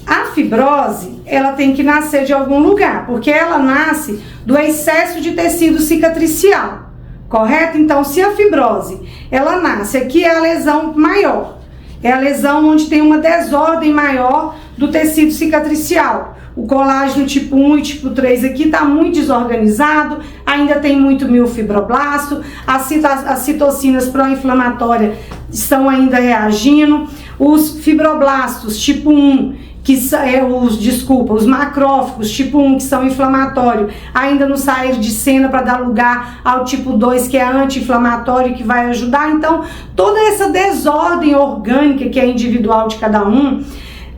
A fibrose, ela tem que nascer de algum lugar, porque ela nasce do excesso de tecido cicatricial, correto? Então, se a fibrose, ela nasce, aqui é a lesão maior. É a lesão onde tem uma desordem maior do tecido cicatricial. O colágeno tipo 1 e tipo 3 aqui tá muito desorganizado, ainda tem muito miofibroblasto, as citocinas pró-inflamatórias estão ainda reagindo, os fibroblastos tipo 1, os macrófagos tipo 1, que são inflamatórios, ainda não saíram de cena para dar lugar ao tipo 2, que é anti-inflamatório, que vai ajudar. Então, toda essa desordem orgânica, que é individual de cada um,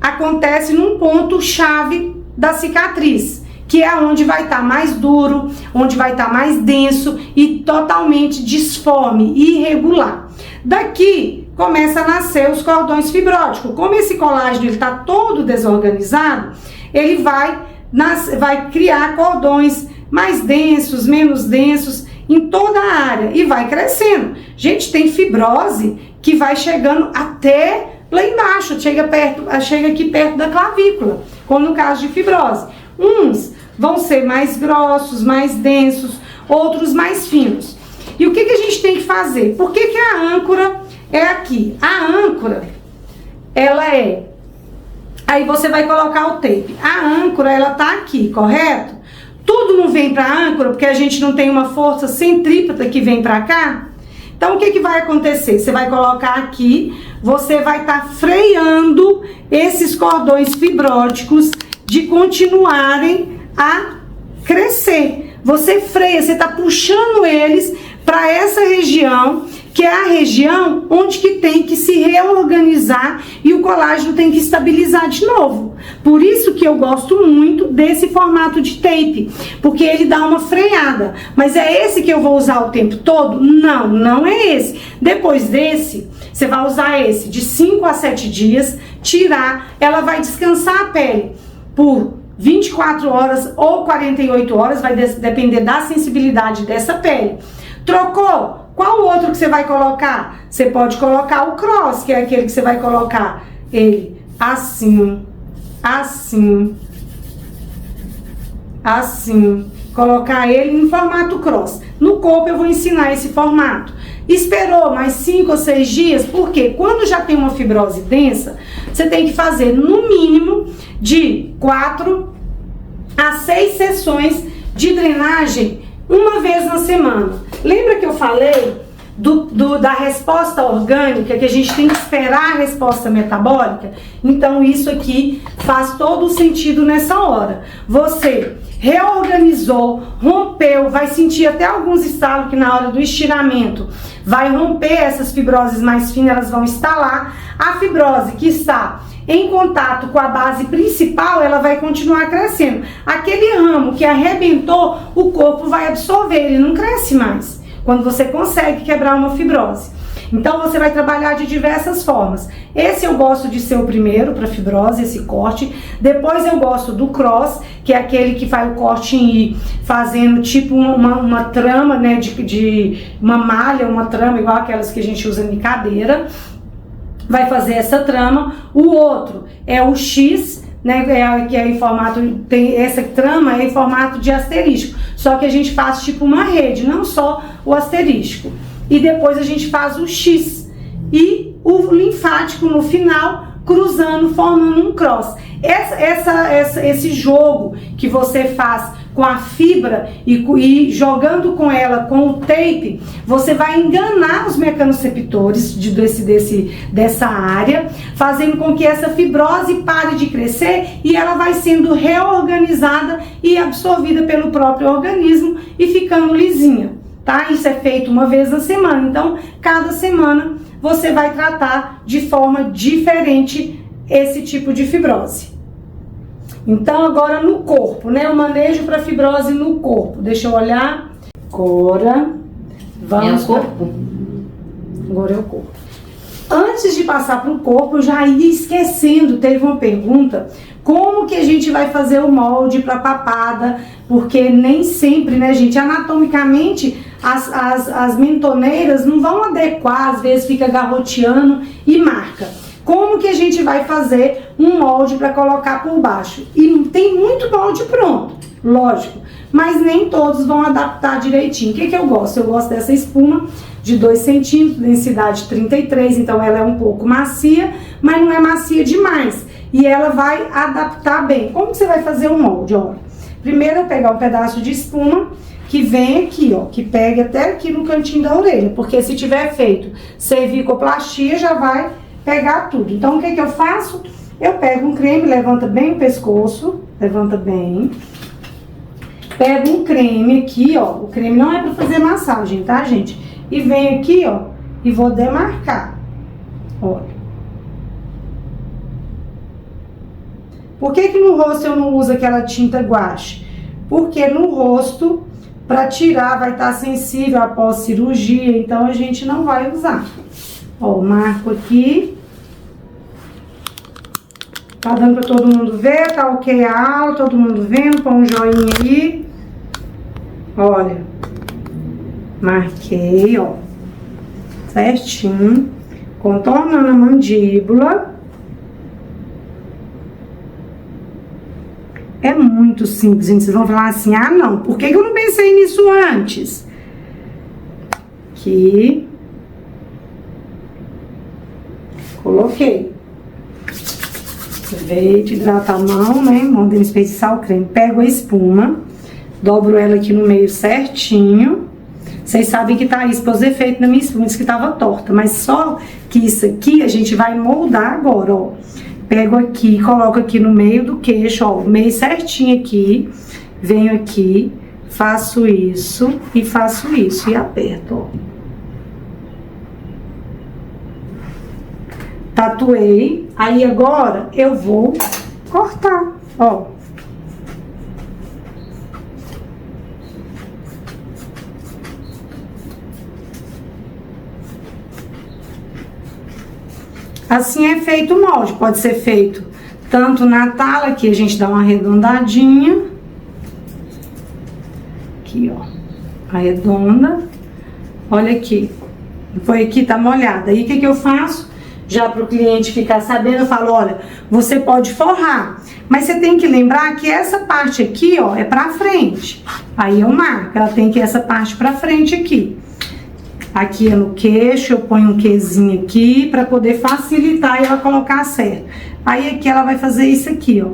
acontece num ponto-chave da cicatriz, que é onde vai estar mais duro, onde vai estar mais denso e totalmente disforme, irregular. Daqui começa a nascer os cordões fibróticos. Como esse colágeno está todo desorganizado, ele vai criar cordões mais densos, menos densos em toda a área e vai crescendo. Gente, tem fibrose que vai chegando até lá embaixo, chega aqui perto da clavícula, como no caso de fibrose. Uns vão ser mais grossos, mais densos, outros mais finos. E o que a gente tem que fazer? Por que a âncora é aqui? A âncora, ela é... Aí você vai colocar o tape. A âncora, ela tá aqui, correto? Tudo não vem para a âncora, porque a gente não tem uma força centrípeta que vem para cá. Então, o que vai acontecer? Você vai colocar aqui, você vai estar freando esses cordões fibróticos de continuarem a crescer. Você freia, você está puxando eles para essa região, que é a região onde que tem que se reorganizar e o colágeno tem que estabilizar de novo. Por isso que eu gosto muito desse formato de tape, porque ele dá uma freada. Mas é esse que eu vou usar o tempo todo? Não, não é esse. Depois desse, você vai usar esse de 5 a 7 dias, tirar, ela vai descansar a pele por 24 horas ou 48 horas, vai depender da sensibilidade dessa pele. Trocou? Qual outro que você vai colocar? Você pode colocar o cross, que é aquele que você vai colocar ele assim, assim, assim. Colocar ele em formato cross. No corpo eu vou ensinar esse formato. Esperou mais 5 ou 6 dias, porque quando já tem uma fibrose densa, você tem que fazer no mínimo de 4 a 6 sessões de drenagem uma vez na semana. Lembra que eu falei da resposta orgânica, que a gente tem que esperar a resposta metabólica? Então isso aqui faz todo o sentido nessa hora. Você reorganizou, rompeu, vai sentir até alguns estalos que na hora do estiramento vai romper essas fibroses mais finas, elas vão estalar. A fibrose que está em contato com a base principal, ela vai continuar crescendo. Aquele ramo que arrebentou, o corpo vai absorver, ele não cresce mais quando você consegue quebrar uma fibrose. Então você vai trabalhar de diversas formas. Esse eu gosto de ser o primeiro para fibrose, esse corte. Depois eu gosto do cross, que é aquele que faz o corte e fazendo tipo uma trama, né, de uma malha, uma trama igual aquelas que a gente usa em cadeira. Vai fazer essa trama. O outro é o X, né, que é em formato, tem essa trama é em formato de asterisco, só que a gente faz tipo uma rede, não só o asterisco. E depois a gente faz o X e o linfático no final, cruzando, formando um cross. Esse jogo que você faz com a fibra e jogando com ela com o tape, você vai enganar os mecanoceptores dessa área, fazendo com que essa fibrose pare de crescer e ela vai sendo reorganizada e absorvida pelo próprio organismo e ficando lisinha. Tá? Isso é feito uma vez na semana, então cada semana você vai tratar de forma diferente esse tipo de fibrose. Então agora no corpo, né? O manejo para fibrose no corpo. Deixa eu olhar. Agora vamos. É o corpo? Agora é o corpo. Antes de passar para o corpo, eu já ia esquecendo, teve uma pergunta, como que a gente vai fazer o molde para papada, porque nem sempre, né, gente, anatomicamente as mentoneiras não vão adequar, às vezes fica garroteando e marca. Como que a gente vai fazer um molde para colocar por baixo? E tem muito molde pronto, lógico, mas nem todos vão adaptar direitinho. O que eu gosto? Eu gosto dessa espuma de 2 centímetros, densidade 33, então ela é um pouco macia, mas não é macia demais. E ela vai adaptar bem. Como que você vai fazer o molde? Ó, primeiro eu pegar um pedaço de espuma que vem aqui, ó, que pegue até aqui no cantinho da orelha, porque se tiver feito cervicoplastia já vai pegar tudo. Então o que eu faço? Eu pego um creme, levanta bem o pescoço, levanta bem. Pego um creme aqui, ó, o creme não é pra fazer massagem, tá, gente? E venho aqui, ó, e vou demarcar, olha. Por que no rosto eu não uso aquela tinta guache? Porque no rosto, para tirar, vai estar sensível após cirurgia, então a gente não vai usar. Ó, marco aqui. Tá dando para todo mundo ver, tá ok a aula, todo mundo vendo, põe um joinha aí. Olha, marquei, ó, certinho, contornando a mandíbula. É muito simples, gente. Vocês vão falar assim, ah, não, por que eu não pensei nisso antes? Aqui. Coloquei. Aproveito, hidrata a mão, né? Manda espeiciar o creme. Pego a espuma, dobro ela aqui no meio certinho. Vocês sabem que tá isso pelos efeitos da minha espuma, disse que tava torta. Mas só que isso aqui a gente vai moldar agora, ó. Pego aqui, coloco aqui no meio do queixo, ó, meio certinho aqui. Venho aqui, faço isso e aperto, ó. Tatuei, aí agora eu vou cortar, ó. Assim é feito o molde, pode ser feito tanto na tala, aqui a gente dá uma arredondadinha, aqui ó, arredonda, olha aqui, foi aqui, tá molhada. Aí o que eu faço? Já para o cliente ficar sabendo, eu falo, olha, você pode forrar, mas você tem que lembrar que essa parte aqui, ó, é pra frente. Aí eu marco, ela tem que ir essa parte pra frente aqui. Aqui é no queixo, eu ponho um quezinho aqui para poder facilitar ela colocar certo. Aí aqui ela vai fazer isso aqui, ó.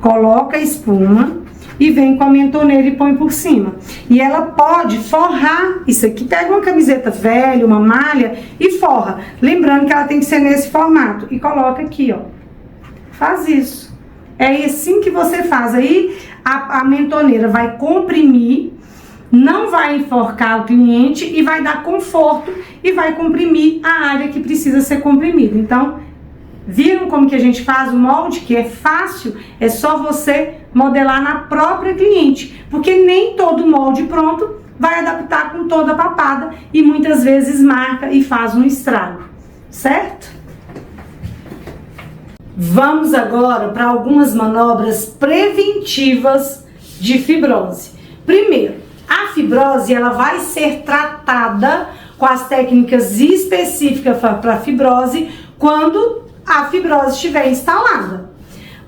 Coloca a espuma e vem com a mentoneira e põe por cima. E ela pode forrar isso aqui. Pega uma camiseta velha, uma malha e forra. Lembrando que ela tem que ser nesse formato. E coloca aqui, ó. Faz isso. É assim que você faz. Aí a mentoneira vai comprimir, não vai enforcar o cliente e vai dar conforto e vai comprimir a área que precisa ser comprimida. Então, viram como que a gente faz o molde? Que é fácil, é só você modelar na própria cliente, porque nem todo molde pronto vai adaptar com toda a papada e muitas vezes marca e faz um estrago, certo? Vamos agora para algumas manobras preventivas de fibrose. Primeiro, a fibrose ela vai ser tratada com as técnicas específicas para fibrose quando a fibrose estiver instalada.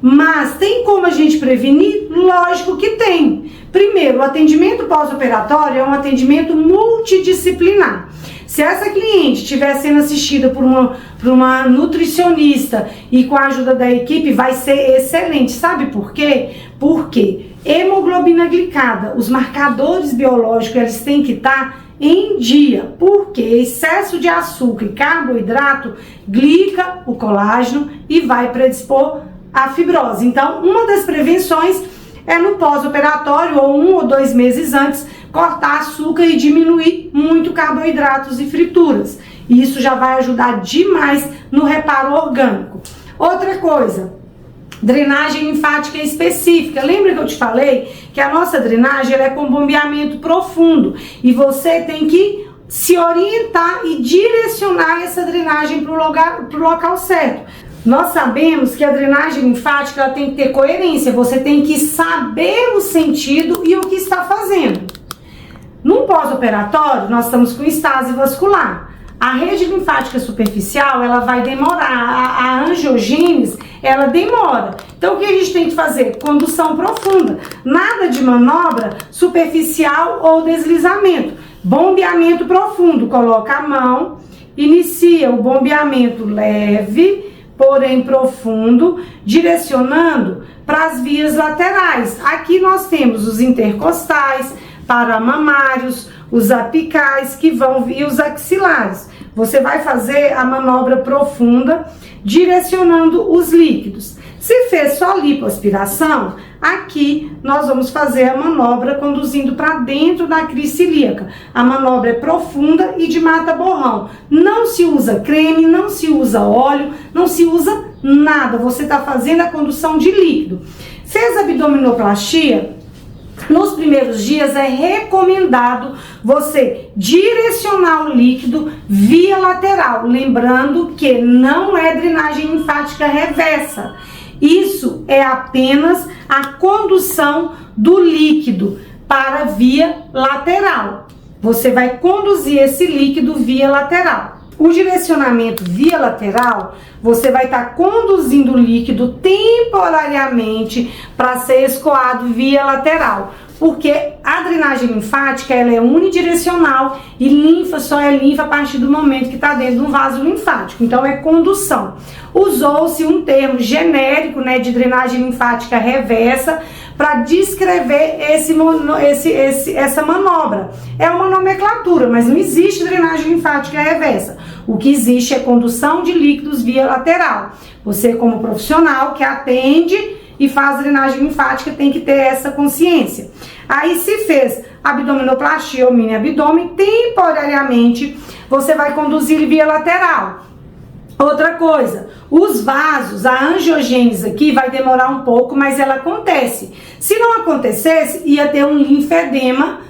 Mas tem como a gente prevenir? Lógico que tem. Primeiro, o atendimento pós-operatório é um atendimento multidisciplinar. Se essa cliente estiver sendo assistida por uma nutricionista e com a ajuda da equipe, vai ser excelente. Sabe por quê? Porque hemoglobina glicada, os marcadores biológicos, eles têm que estar em dia, porque excesso de açúcar e carboidrato glica o colágeno e vai predispor à fibrose. Então, uma das prevenções é no pós-operatório ou 1 ou 2 meses antes, cortar açúcar e diminuir muito carboidratos e frituras. Isso já vai ajudar demais no reparo orgânico. Outra coisa, drenagem linfática específica. Lembra que eu te falei que a nossa drenagem ela é com bombeamento profundo e você tem que se orientar e direcionar essa drenagem para o local certo. Nós sabemos que a drenagem linfática ela tem que ter coerência, você tem que saber o sentido e o que está fazendo. No pós-operatório, nós estamos com estase vascular. A rede linfática superficial, ela vai demorar, a angiogênese, ela demora. Então, o que a gente tem que fazer? Condução profunda. Nada de manobra superficial ou deslizamento. Bombeamento profundo. Coloca a mão, inicia o bombeamento leve, porém profundo, direcionando para as vias laterais. Aqui nós temos os intercostais, paramamários, os apicais que vão vir, os axilares. Você vai fazer a manobra profunda, direcionando os líquidos. Se fez só lipoaspiração, aqui nós vamos fazer a manobra conduzindo para dentro da crise ilíaca. A manobra é profunda e de mata-borrão. Não se usa creme, não se usa óleo, não se usa nada. Você está fazendo a condução de líquido. Fez abdominoplastia? Nos primeiros dias é recomendado você direcionar o líquido via lateral, lembrando que não é drenagem linfática reversa. Isso é apenas a condução do líquido para a via lateral. Você vai conduzir esse líquido via lateral. O direcionamento via lateral, você vai estar conduzindo o líquido temporariamente para ser escoado via lateral. Porque a drenagem linfática ela é unidirecional e linfa só é linfa a partir do momento que está dentro de um vaso linfático. Então é condução. Usou-se um termo genérico, né, de drenagem linfática reversa para descrever essa manobra. É uma nomenclatura, mas não existe drenagem linfática reversa. O que existe é condução de líquidos via lateral. Você, como profissional que atende e faz drenagem linfática, tem que ter essa consciência. Aí, se fez abdominoplastia ou mini abdômen, temporariamente você vai conduzir via lateral. Outra coisa, os vasos, a angiogênese aqui vai demorar um pouco, mas ela acontece. Se não acontecesse, ia ter um linfedema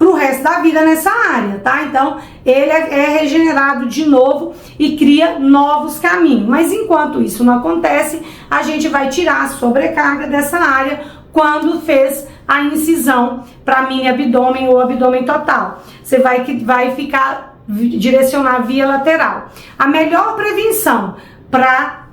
pro resto da vida nessa área, tá? Então, ele é regenerado de novo e cria novos caminhos. Mas enquanto isso não acontece, a gente vai tirar a sobrecarga dessa área quando fez a incisão para mini abdômen ou abdômen total. Você vai direcionar via lateral. A melhor prevenção para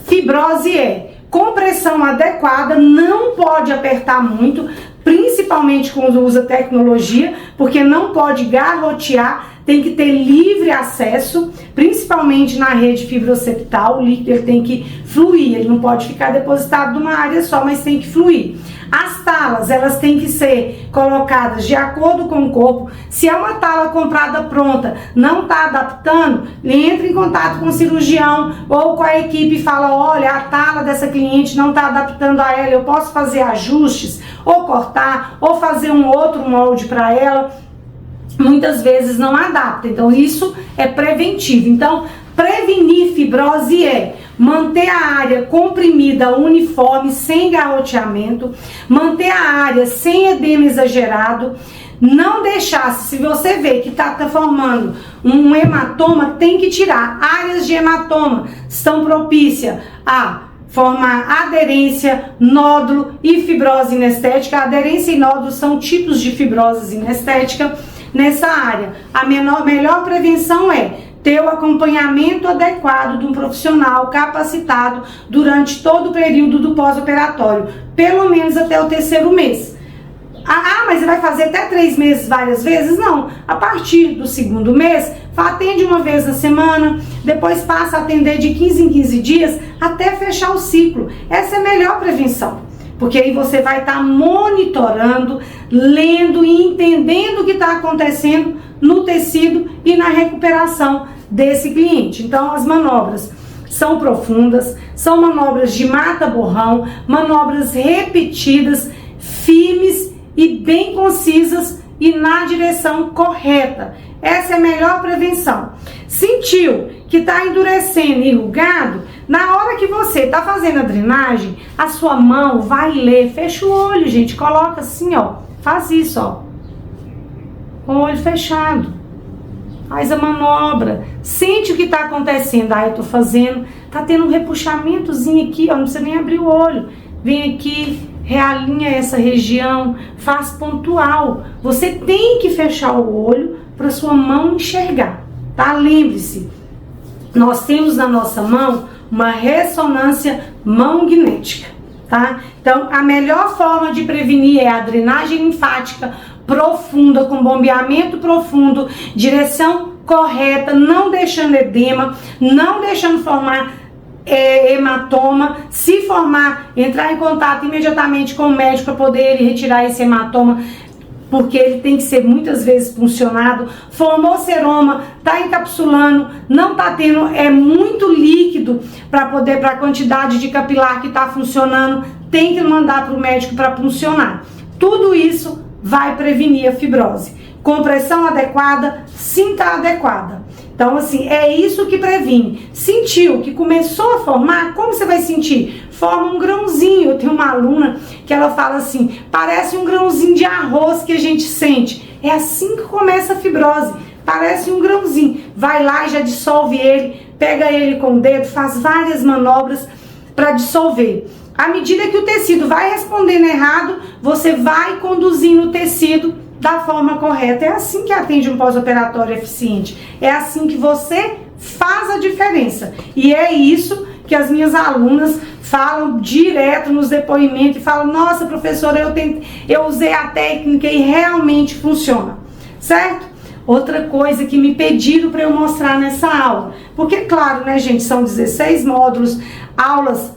fibrose é compressão adequada, não pode apertar muito, principalmente quando usa tecnologia, porque não pode garrotear, tem que ter livre acesso, principalmente na rede fibroseptal. O líquido ele tem que fluir, ele não pode ficar depositado numa área só, mas tem que fluir. As talas, elas têm que ser colocadas de acordo com o corpo. Se é uma tala comprada pronta, não está adaptando, entre em contato com o cirurgião ou com a equipe e fala, olha, a tala dessa cliente não está adaptando a ela, eu posso fazer ajustes, ou cortar, ou fazer um outro molde para ela. Muitas vezes não adapta, então isso é preventivo. Então, prevenir fibrose é manter a área comprimida, uniforme, sem garroteamento, manter a área sem edema exagerado, não deixar, se você vê que está formando um hematoma, tem que tirar. Áreas de hematoma estão propícias a formar aderência, nódulo e fibrose inestética. A aderência e nódulo são tipos de fibrose inestética nessa área. A melhor prevenção é ter o acompanhamento adequado de um profissional capacitado durante todo o período do pós-operatório, pelo menos até o 3º mês. Mas você vai fazer até 3 meses várias vezes? Não. A partir do 2º mês, atende uma vez na semana, depois passa a atender de 15 em 15 dias até fechar o ciclo. Essa é a melhor prevenção, porque aí você vai estar monitorando, lendo e entendendo o que está acontecendo no tecido e na recuperação desse cliente. Então, as manobras são profundas, são manobras de mata-borrão, manobras repetidas, firmes e bem concisas e na direção correta. Essa é a melhor prevenção. Sentiu que está endurecendo e enrugado? Na hora que você está fazendo a drenagem, a sua mão vai ler, fecha o olho, gente, coloca assim, ó, faz isso, ó, com o olho fechado, faz a manobra, sente o que está acontecendo. Eu tô fazendo, tá tendo um repuxamentozinho aqui, ó, não precisa nem abrir o olho, vem aqui, realinha essa região, faz pontual. Você tem que fechar o olho para sua mão enxergar, tá? Lembre-se, nós temos na nossa mão uma ressonância magnética, tá? Então, a melhor forma de prevenir é a drenagem linfática profunda, com bombeamento profundo, direção correta, não deixando edema, não deixando formar hematoma. Se formar, entrar em contato imediatamente com o médico para poder retirar esse hematoma, porque ele tem que ser muitas vezes puncionado. Formou seroma, tá encapsulando, não tá tendo, é muito líquido para a quantidade de capilar que tá funcionando, tem que mandar para o médico para puncionar. Tudo isso vai prevenir a fibrose. Compressão adequada, cinta adequada. Então, assim, é isso que previne. Sentiu que começou a formar, como você vai sentir? Forma um grãozinho. Eu tenho uma aluna que ela fala assim, parece um grãozinho de arroz que a gente sente. É assim que começa a fibrose, parece um grãozinho. Vai lá e já dissolve ele, pega ele com o dedo, faz várias manobras para dissolver. À medida que o tecido vai respondendo errado, você vai conduzindo o tecido da forma correta. É assim que atende um pós-operatório eficiente. É assim que você faz a diferença. E é isso que as minhas alunas falam direto nos depoimentos e falam, nossa, professora, eu usei a técnica e realmente funciona, certo? Outra coisa que me pediram para eu mostrar nessa aula, porque claro, né, gente, são 16 módulos, aulas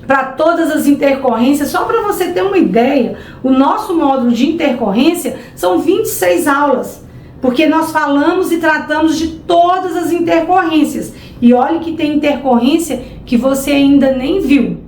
para todas as intercorrências. Só para você ter uma ideia, o nosso módulo de intercorrência são 26 aulas, porque nós falamos e tratamos de todas as intercorrências. E olha que tem intercorrência que você ainda nem viu,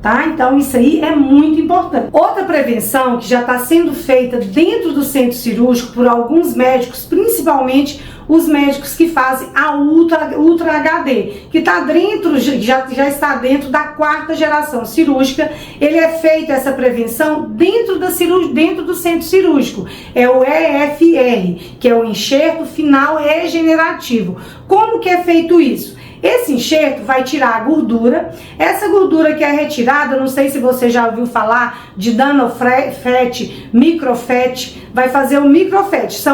tá? Então isso aí é muito importante. Outra prevenção que já está sendo feita dentro do centro cirúrgico por alguns médicos, principalmente os médicos que fazem a Ultra HD, que tá dentro, já está dentro da 4ª geração cirúrgica. Ele é feito, essa prevenção, dentro do centro cirúrgico. É o EFR, que é o enxerto final regenerativo. Como que é feito isso? Esse enxerto vai tirar a gordura. Essa gordura que é retirada, não sei se você já ouviu falar de nanofat, microfat, vai fazer o microfat.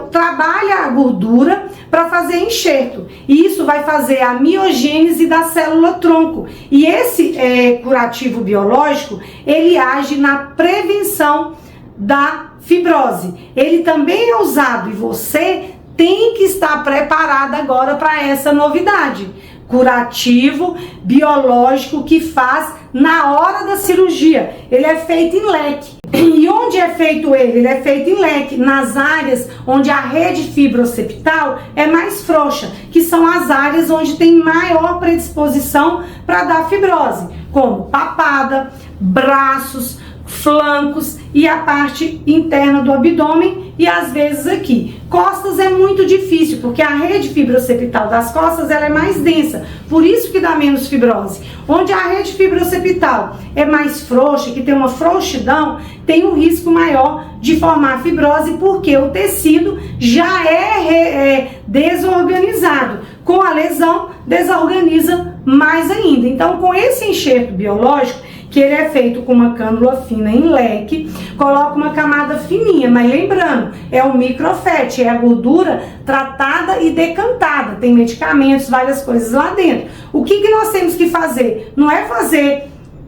Trabalha a gordura para fazer enxerto. E isso vai fazer a miogênese da célula tronco. E esse curativo biológico, ele age na prevenção da fibrose. Ele também é usado, e você tem que estar preparada agora para essa novidade. Curativo biológico que faz na hora da cirurgia. Ele é feito em leque. E onde é feito ele? Ele é feito em leque, nas áreas onde a rede fibroceptal é mais frouxa, que são as áreas onde tem maior predisposição para dar fibrose, como papada, braços, flancos e a parte interna do abdômen e às vezes aqui. Costas é muito difícil, porque a rede fibroceptal das costas ela é mais densa, por isso que dá menos fibrose. Onde a rede fibroceptal é mais frouxa, que tem uma frouxidão, tem um risco maior de formar fibrose, porque o tecido já é desorganizado. Com a lesão, desorganiza mais ainda. Então, com esse enxerto biológico, que ele é feito com uma cânula fina em leque, coloca uma camada fininha, mas lembrando, é o microfat, é a gordura tratada e decantada, tem medicamentos, várias coisas lá dentro. O que nós temos que fazer? Não é fazer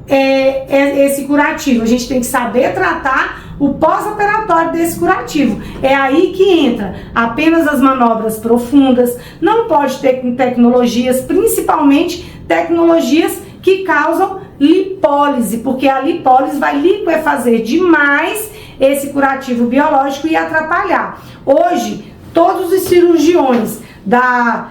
esse curativo, a gente tem que saber tratar o pós-operatório desse curativo. É aí que entra apenas as manobras profundas, não pode ter tecnologias, principalmente tecnologias que causam lipólise, porque a lipólise vai liquefazer demais esse curativo biológico e atrapalhar. Hoje, todos os cirurgiões da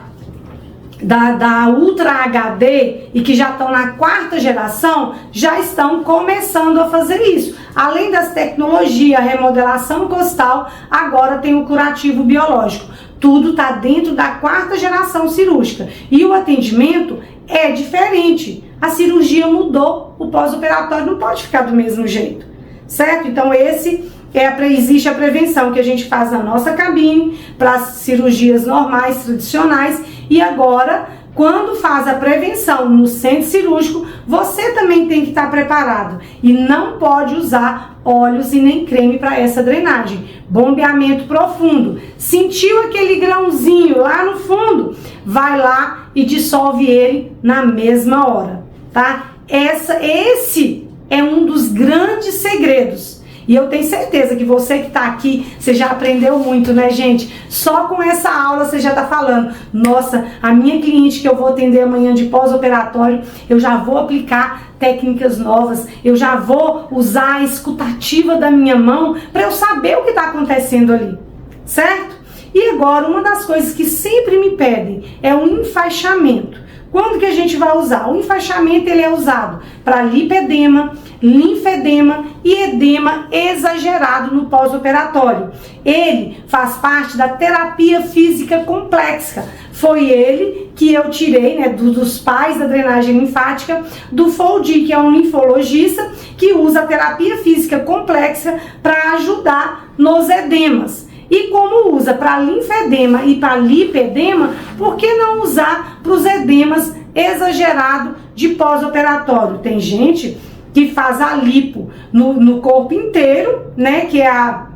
Ultra HD e que já estão na 4ª geração, já estão começando a fazer isso. Além das tecnologias, remodelação costal, agora tem o curativo biológico. Tudo está dentro da 4ª geração cirúrgica. E o atendimento é diferente. A cirurgia mudou, o pós-operatório não pode ficar do mesmo jeito, certo? Então existe a prevenção que a gente faz na nossa cabine para as cirurgias normais, tradicionais, e agora, quando faz a prevenção no centro cirúrgico, você também tem que estar preparado e não pode usar óleos e nem creme para essa drenagem. Bombeamento profundo. Sentiu aquele grãozinho lá no fundo? Vai lá e dissolve ele na mesma hora, tá? Esse é um dos grandes segredos. E eu tenho certeza que você que está aqui, você já aprendeu muito, né, gente? Só com essa aula você já está falando, nossa, a minha cliente que eu vou atender amanhã de pós-operatório, eu já vou aplicar técnicas novas, eu já vou usar a escutativa da minha mão para eu saber o que está acontecendo ali, certo? E agora, uma das coisas que sempre me pedem é o enfaixamento. Quando que a gente vai usar? O enfaixamento ele é usado para lipedema, linfedema e edema exagerado no pós-operatório. Ele faz parte da terapia física complexa. Foi ele que eu tirei, né, dos pais da drenagem linfática, do Foldi, que é um linfologista que usa a terapia física complexa para ajudar nos edemas. E como usa para linfedema e para lipedema, por que não usar para os edemas exagerados de pós-operatório? Tem gente que faz a lipo no corpo inteiro, né, que é a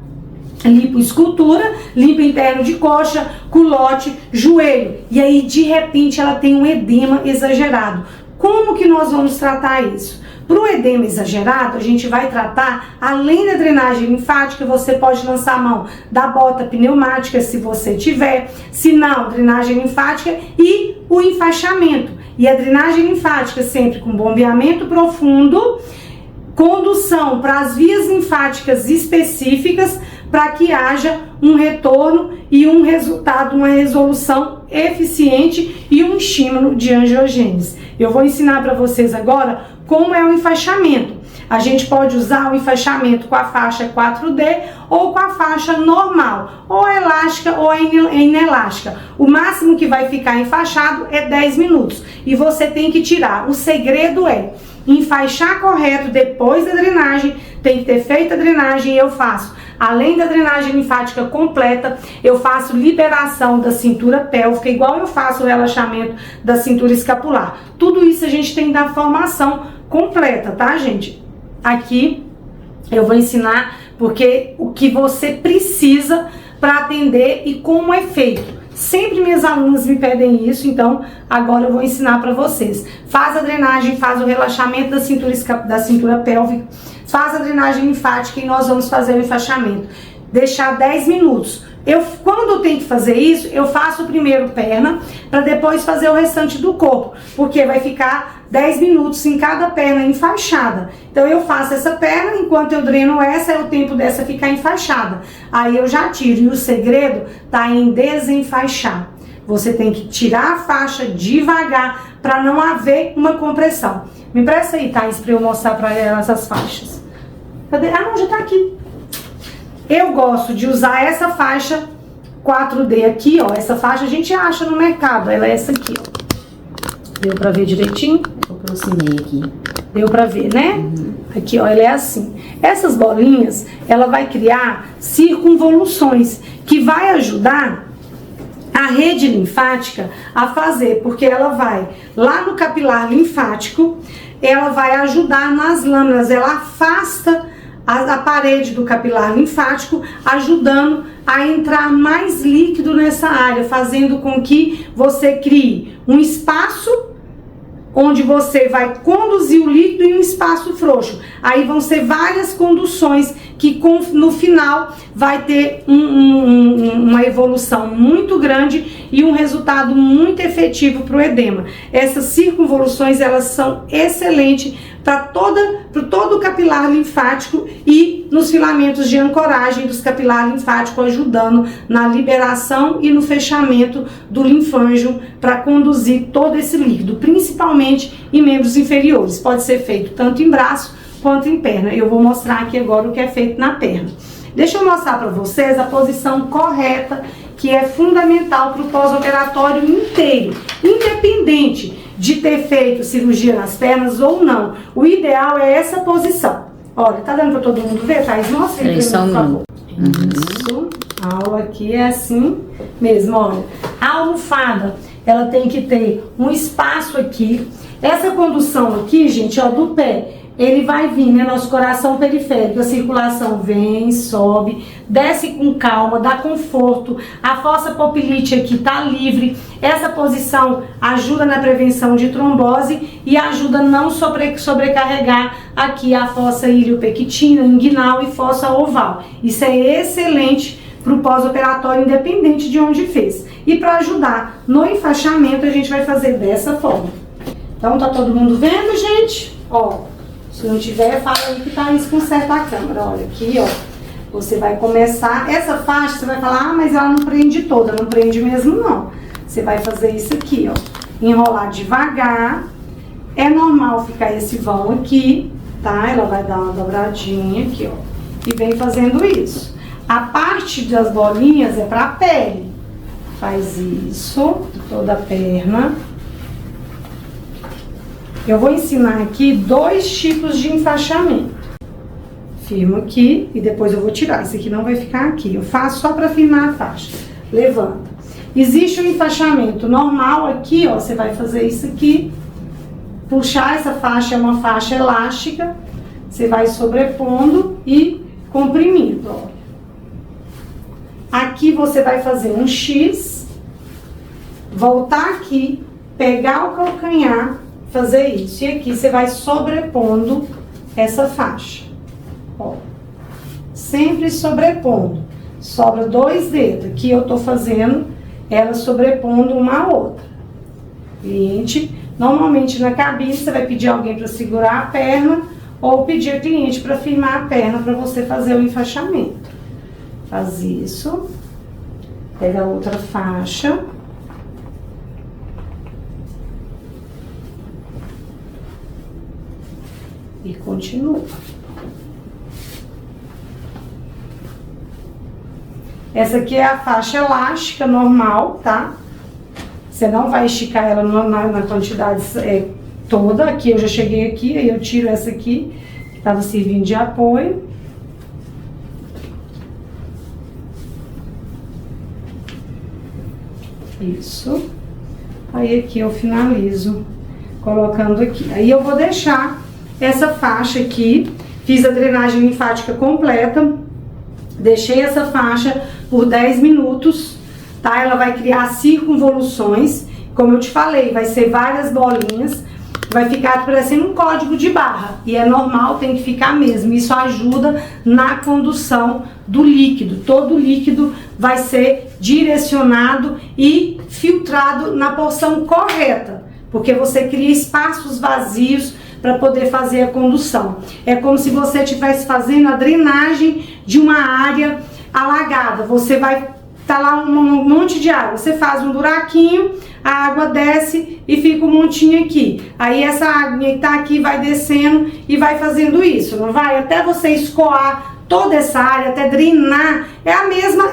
lipoescultura, limpo interno de coxa, culote, joelho. E aí, de repente, ela tem um edema exagerado. Como que nós vamos tratar isso? Para o edema exagerado, a gente vai tratar, além da drenagem linfática, você pode lançar a mão da bota pneumática, se você tiver, se não, drenagem linfática e o enfaixamento. E a drenagem linfática sempre com bombeamento profundo, condução para as vias linfáticas específicas, para que haja um retorno e um resultado, uma resolução eficiente e um estímulo de angiogênese. Eu vou ensinar para vocês agora como é o enfaixamento. A gente pode usar o enfaixamento com a faixa 4D ou com a faixa normal, ou elástica ou inelástica. O máximo que vai ficar enfaixado é 10 minutos e você tem que tirar. O segredo é enfaixar correto depois da drenagem, tem que ter feito a drenagem. Eu faço, além da drenagem linfática completa, eu faço liberação da cintura pélvica, igual eu faço o relaxamento da cintura escapular. Tudo isso a gente tem da formação completa, tá, gente? Aqui eu vou ensinar porque o que você precisa para atender e como é feito. Sempre minhas alunas me pedem isso, então agora eu vou ensinar para vocês. Faz a drenagem, faz o relaxamento da cintura pélvica, faz a drenagem linfática e nós vamos fazer o enfaixamento. Deixar 10 minutos. Quando eu tenho que fazer isso, eu faço primeiro perna, para depois fazer o restante do corpo, porque vai ficar 10 minutos em cada perna enfaixada. Então eu faço essa perna, enquanto eu dreno essa, é o tempo dessa ficar enfaixada. Aí eu já tiro, e o segredo tá em desenfaixar. Você tem que tirar a faixa devagar, para não haver uma compressão. Me empresta aí, Thaís, para eu mostrar para ela essas faixas. Cadê? Ah, não, já tá aqui. Eu gosto de usar essa faixa 4D aqui, ó. Essa faixa a gente acha no mercado. Ela é essa aqui, ó. Deu pra ver direitinho? Eu aproximei aqui. Deu pra ver, né? Aqui, ó, ela é assim. Essas bolinhas, ela vai criar circunvoluções, que vai ajudar a rede linfática a fazer, porque ela vai lá no capilar linfático, ela vai ajudar nas lâminas, ela afasta a parede do capilar linfático, ajudando a entrar mais líquido nessa área, fazendo com que você crie um espaço onde você vai conduzir o líquido em um espaço frouxo. Aí vão ser várias conduções que no final vai ter uma evolução muito grande e um resultado muito efetivo para o edema. Essas circunvoluções, elas são excelentes para todo o capilar linfático e nos filamentos de ancoragem dos capilares linfáticos, ajudando na liberação e no fechamento do linfângium para conduzir todo esse líquido, principalmente em membros inferiores. Pode ser feito tanto em braço quanto em perna. Eu vou mostrar aqui agora o que é feito na perna. Deixa eu mostrar para vocês a posição correta, que é fundamental para o pós-operatório inteiro, independente de ter feito cirurgia nas pernas ou não. O ideal é essa posição. Olha, tá dando para todo mundo ver, Thaís? Mostra aí pra mim, por favor. Isso. A aula aqui é assim mesmo, olha. A almofada, ela tem que ter um espaço aqui. Essa condução aqui, gente, ó, do pé, ele vai vir, né, nosso coração periférico, a circulação vem, sobe, desce com calma, dá conforto, a fossa popilite aqui tá livre. Essa posição ajuda na prevenção de trombose e ajuda a não sobrecarregar aqui a fossa iliopectina, inguinal e fossa oval. Isso é excelente para o pós-operatório, independente de onde fez. E para ajudar no enfaixamento, a gente vai fazer dessa forma. Então, tá todo mundo vendo, gente? Ó. Se não tiver, fala aí que tá isso, conserta a câmera. Olha aqui, ó. Você vai começar. Essa faixa, você vai falar, ah, mas ela não prende toda. Não prende mesmo, não. Você vai fazer isso aqui, ó. Enrolar devagar. É normal ficar esse vão aqui, tá? Ela vai dar uma dobradinha aqui, ó. E vem fazendo isso. A parte das bolinhas é pra pele. Faz isso, toda a perna. Eu vou ensinar aqui 2 tipos de enfaixamento. Firmo aqui e depois eu vou tirar. Isso aqui não vai ficar aqui. Eu faço só para firmar a faixa. Levanta. Existe um enfaixamento normal aqui, ó. Você vai fazer isso aqui. Puxar essa faixa, é uma faixa elástica. Você vai sobrepondo e comprimindo, ó. Aqui você vai fazer um X. Voltar aqui. Pegar o calcanhar. Fazer isso. E aqui você vai sobrepondo essa faixa. Ó. Sempre sobrepondo. Sobra 2 dedos. Aqui eu tô fazendo ela sobrepondo uma a outra. Cliente, normalmente na cabine você vai pedir alguém para segurar a perna ou pedir a cliente para firmar a perna para você fazer o enfaixamento. Faz isso. Pega a outra faixa. E continua. Essa aqui é a faixa elástica normal, tá? Você não vai esticar ela na quantidade toda. Aqui eu já cheguei aqui, aí eu tiro essa aqui, que estava servindo de apoio. Isso. Aí aqui eu finalizo colocando aqui. Aí eu vou deixar essa faixa aqui. Fiz a drenagem linfática completa. Deixei essa faixa por 10 minutos, tá? Ela vai criar circunvoluções. Como eu te falei, vai ser várias bolinhas. Vai ficar parecendo um código de barra. E é normal, tem que ficar mesmo. Isso ajuda na condução do líquido. Todo o líquido vai ser direcionado e filtrado na porção correta. Porque você cria espaços vazios para poder fazer a condução. É como se você estivesse fazendo a drenagem de uma área alagada. Você vai tá lá um monte de água, você faz um buraquinho, a água desce e fica um montinho aqui. Aí essa água que tá aqui vai descendo e vai fazendo isso, não vai? Até você escoar toda essa área, até drenar, é a mesma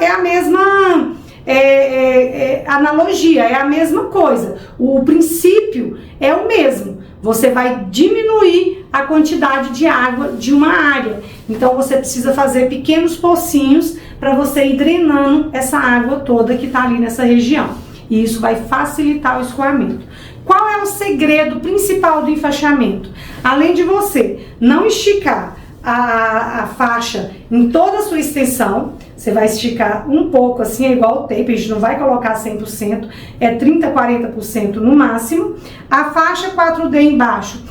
analogia, é a mesma coisa. O princípio é o mesmo. Você vai diminuir a quantidade de água de uma área. Então você precisa fazer pequenos pocinhos para você ir drenando essa água toda que está ali nessa região. E isso vai facilitar o escoamento. Qual é o segredo principal do enfaixamento? Além de você não esticar a faixa em toda a sua extensão, você vai esticar um pouco assim, é igual o tape, a gente não vai colocar 100%, é 30%, 40% no máximo. A faixa 4D embaixo,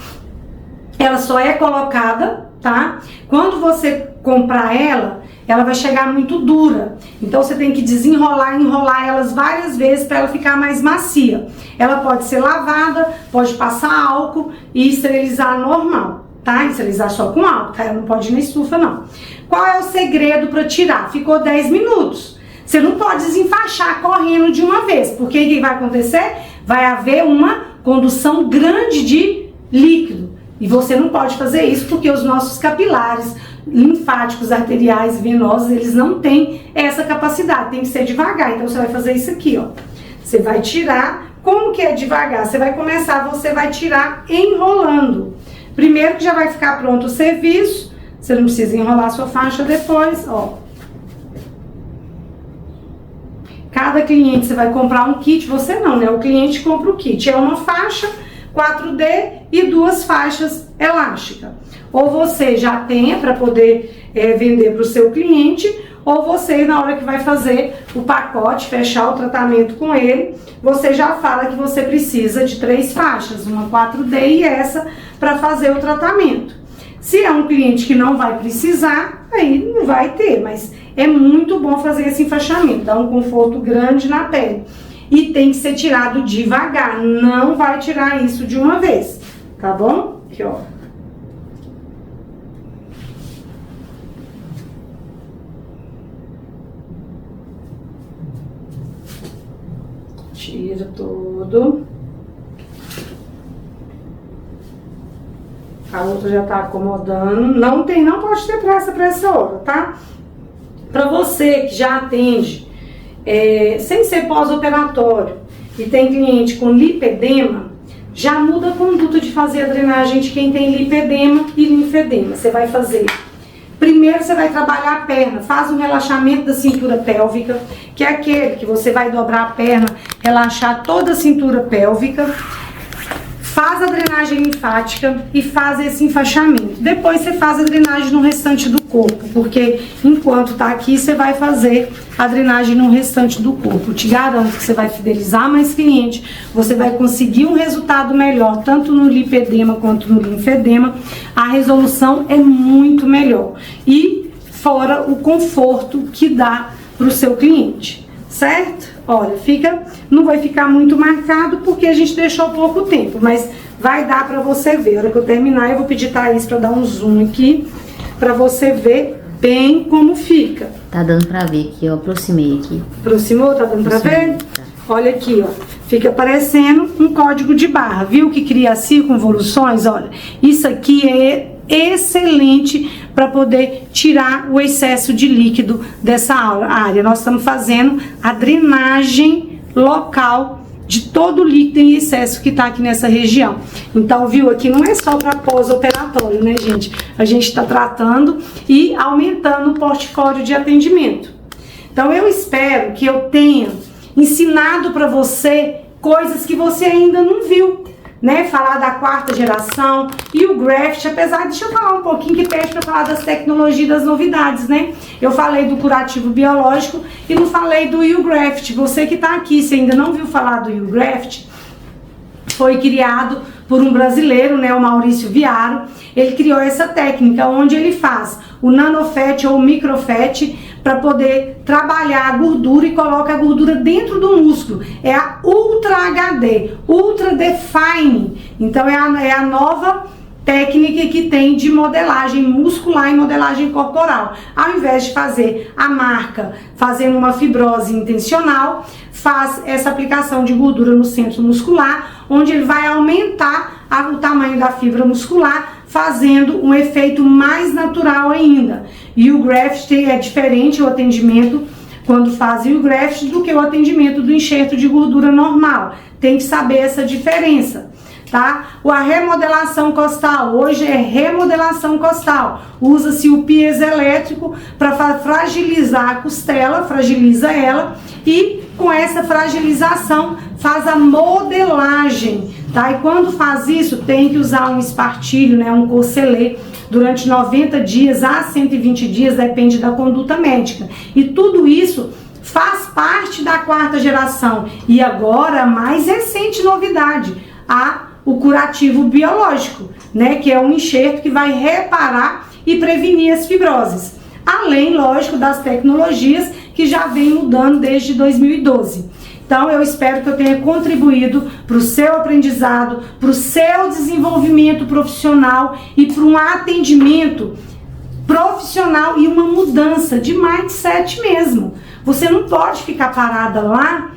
ela só é colocada, tá? Quando você comprar ela vai chegar muito dura. Então você tem que desenrolar e enrolar elas várias vezes para ela ficar mais macia. Ela pode ser lavada, pode passar álcool e esterilizar normal, tá? Esterilizar só com álcool, tá? Ela não pode ir na estufa, não. Qual é o segredo para tirar? Ficou 10 minutos. Você não pode desenfaixar correndo de uma vez, porque o que vai acontecer? Vai haver uma condução grande de líquido. E você não pode fazer isso porque os nossos capilares linfáticos, arteriais, venosos, eles não têm essa capacidade, tem que ser devagar. Então você vai fazer isso aqui, ó. Você vai tirar, como que é devagar? Você vai começar, você vai tirar enrolando. Primeiro que já vai ficar pronto o serviço, você não precisa enrolar a sua faixa depois, ó. Cada cliente, você vai comprar um kit, você não, né? O cliente compra o kit, é uma faixa 4D e 2 faixas elásticas. Ou você já tenha para poder vender para o seu cliente, ou você, na hora que vai fazer o pacote, fechar o tratamento com ele, você já fala que você precisa de 3 faixas, uma 4D e essa para fazer o tratamento. Se é um cliente que não vai precisar, aí não vai ter, mas é muito bom fazer esse enfaixamento, dá um conforto grande na pele. E tem que ser tirado devagar, não vai tirar isso de uma vez, tá bom? Aqui, ó. Tira tudo. A outra já tá acomodando. Não pode ter pressa pra essa hora, tá? Pra você que já atende, sem ser pós-operatório, e tem cliente com lipedema, já muda a conduta de fazer a drenagem de quem tem lipedema e linfedema. Você vai fazer... Primeiro você vai trabalhar a perna, faz um relaxamento da cintura pélvica, que é aquele que você vai dobrar a perna, relaxar toda a cintura pélvica, faz a drenagem linfática e faz esse enfaixamento. Depois você faz a drenagem no restante do corpo, porque enquanto tá aqui você vai fazer a drenagem no restante do corpo. Eu te garanto que você vai fidelizar mais cliente, você vai conseguir um resultado melhor, tanto no lipedema quanto no linfedema. A resolução é muito melhor. E fora o conforto que dá para o seu cliente, certo? Olha, não vai ficar muito marcado porque a gente deixou pouco tempo, mas vai dar para você ver. A hora que eu terminar, eu vou pedir Thaís para dar um zoom aqui, para você ver bem como fica. Tá dando pra ver aqui, eu aproximei aqui. Aproximou? Tá dando pra ver? Tá. Olha aqui, ó. Fica parecendo um código de barra. Viu que cria circunvoluções? Olha, isso aqui é excelente para poder tirar o excesso de líquido dessa área. Nós estamos fazendo a drenagem local de todo o líquido em excesso que está aqui nessa região. Então, viu, aqui não é só para pós-operatório, né, gente? A gente está tratando e aumentando o portfólio de atendimento. Então, eu espero que eu tenha ensinado para você coisas que você ainda não viu, né? Falar da quarta geração e o graft, apesar, deixa eu falar um pouquinho que pede para falar das tecnologias, das novidades, né? Eu falei do curativo biológico e não falei do U-Graft. Você que tá aqui, se ainda não viu falar do U-Graft, foi criado por um brasileiro, né, o Maurício Viaro. Ele criou essa técnica onde ele faz o nanofat ou o microfat para poder trabalhar a gordura e coloca a gordura dentro do músculo. É a Ultra HD, Ultra Define. Então é a nova técnica que tem de modelagem muscular e modelagem corporal. Ao invés de fazer a marca fazendo uma fibrose intencional, faz essa aplicação de gordura no centro muscular, onde ele vai aumentar o tamanho da fibra muscular, fazendo um efeito mais natural ainda. E o graft é diferente o atendimento quando fazem o graft do que o atendimento do enxerto de gordura normal. Tem que saber essa diferença, tá? A remodelação costal, hoje é remodelação costal. Usa-se o piezoelétrico para fragilizar a costela, fragiliza ela e com essa fragilização faz a modelagem, tá? E quando faz isso tem que usar um espartilho, né, um corselet durante 90 dias a 120 dias, depende da conduta médica. E tudo isso faz parte da quarta geração. E agora, a mais recente novidade, o curativo biológico, né, que é um enxerto que vai reparar e prevenir as fibroses. Além, lógico, das tecnologias que já vem mudando desde 2012. Então, eu espero que eu tenha contribuído para o seu aprendizado, para o seu desenvolvimento profissional e para um atendimento profissional e uma mudança de mindset mesmo. Você não pode ficar parada lá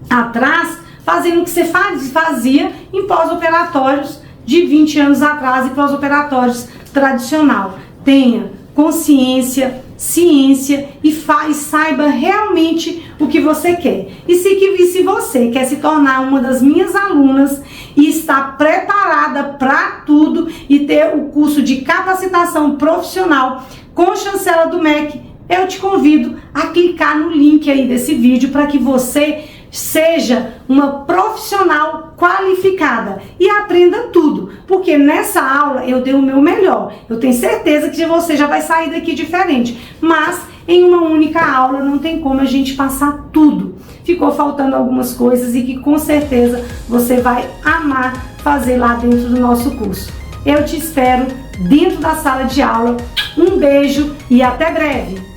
atrás fazendo o que você fazia em pós-operatórios de 20 anos atrás e pós-operatórios tradicional. Tenha consciência, ciência e saiba realmente o que você quer. E se você quer se tornar uma das minhas alunas e está preparada para tudo e ter o curso de capacitação profissional com chancela do MEC, eu te convido a clicar no link aí desse vídeo para que você seja uma profissional qualificada e aprenda tudo, porque nessa aula eu dei o meu melhor. Eu tenho certeza que você já vai sair daqui diferente, mas em uma única aula não tem como a gente passar tudo. Ficou faltando algumas coisas e que com certeza você vai amar fazer lá dentro do nosso curso. Eu te espero dentro da sala de aula. Um beijo e até breve!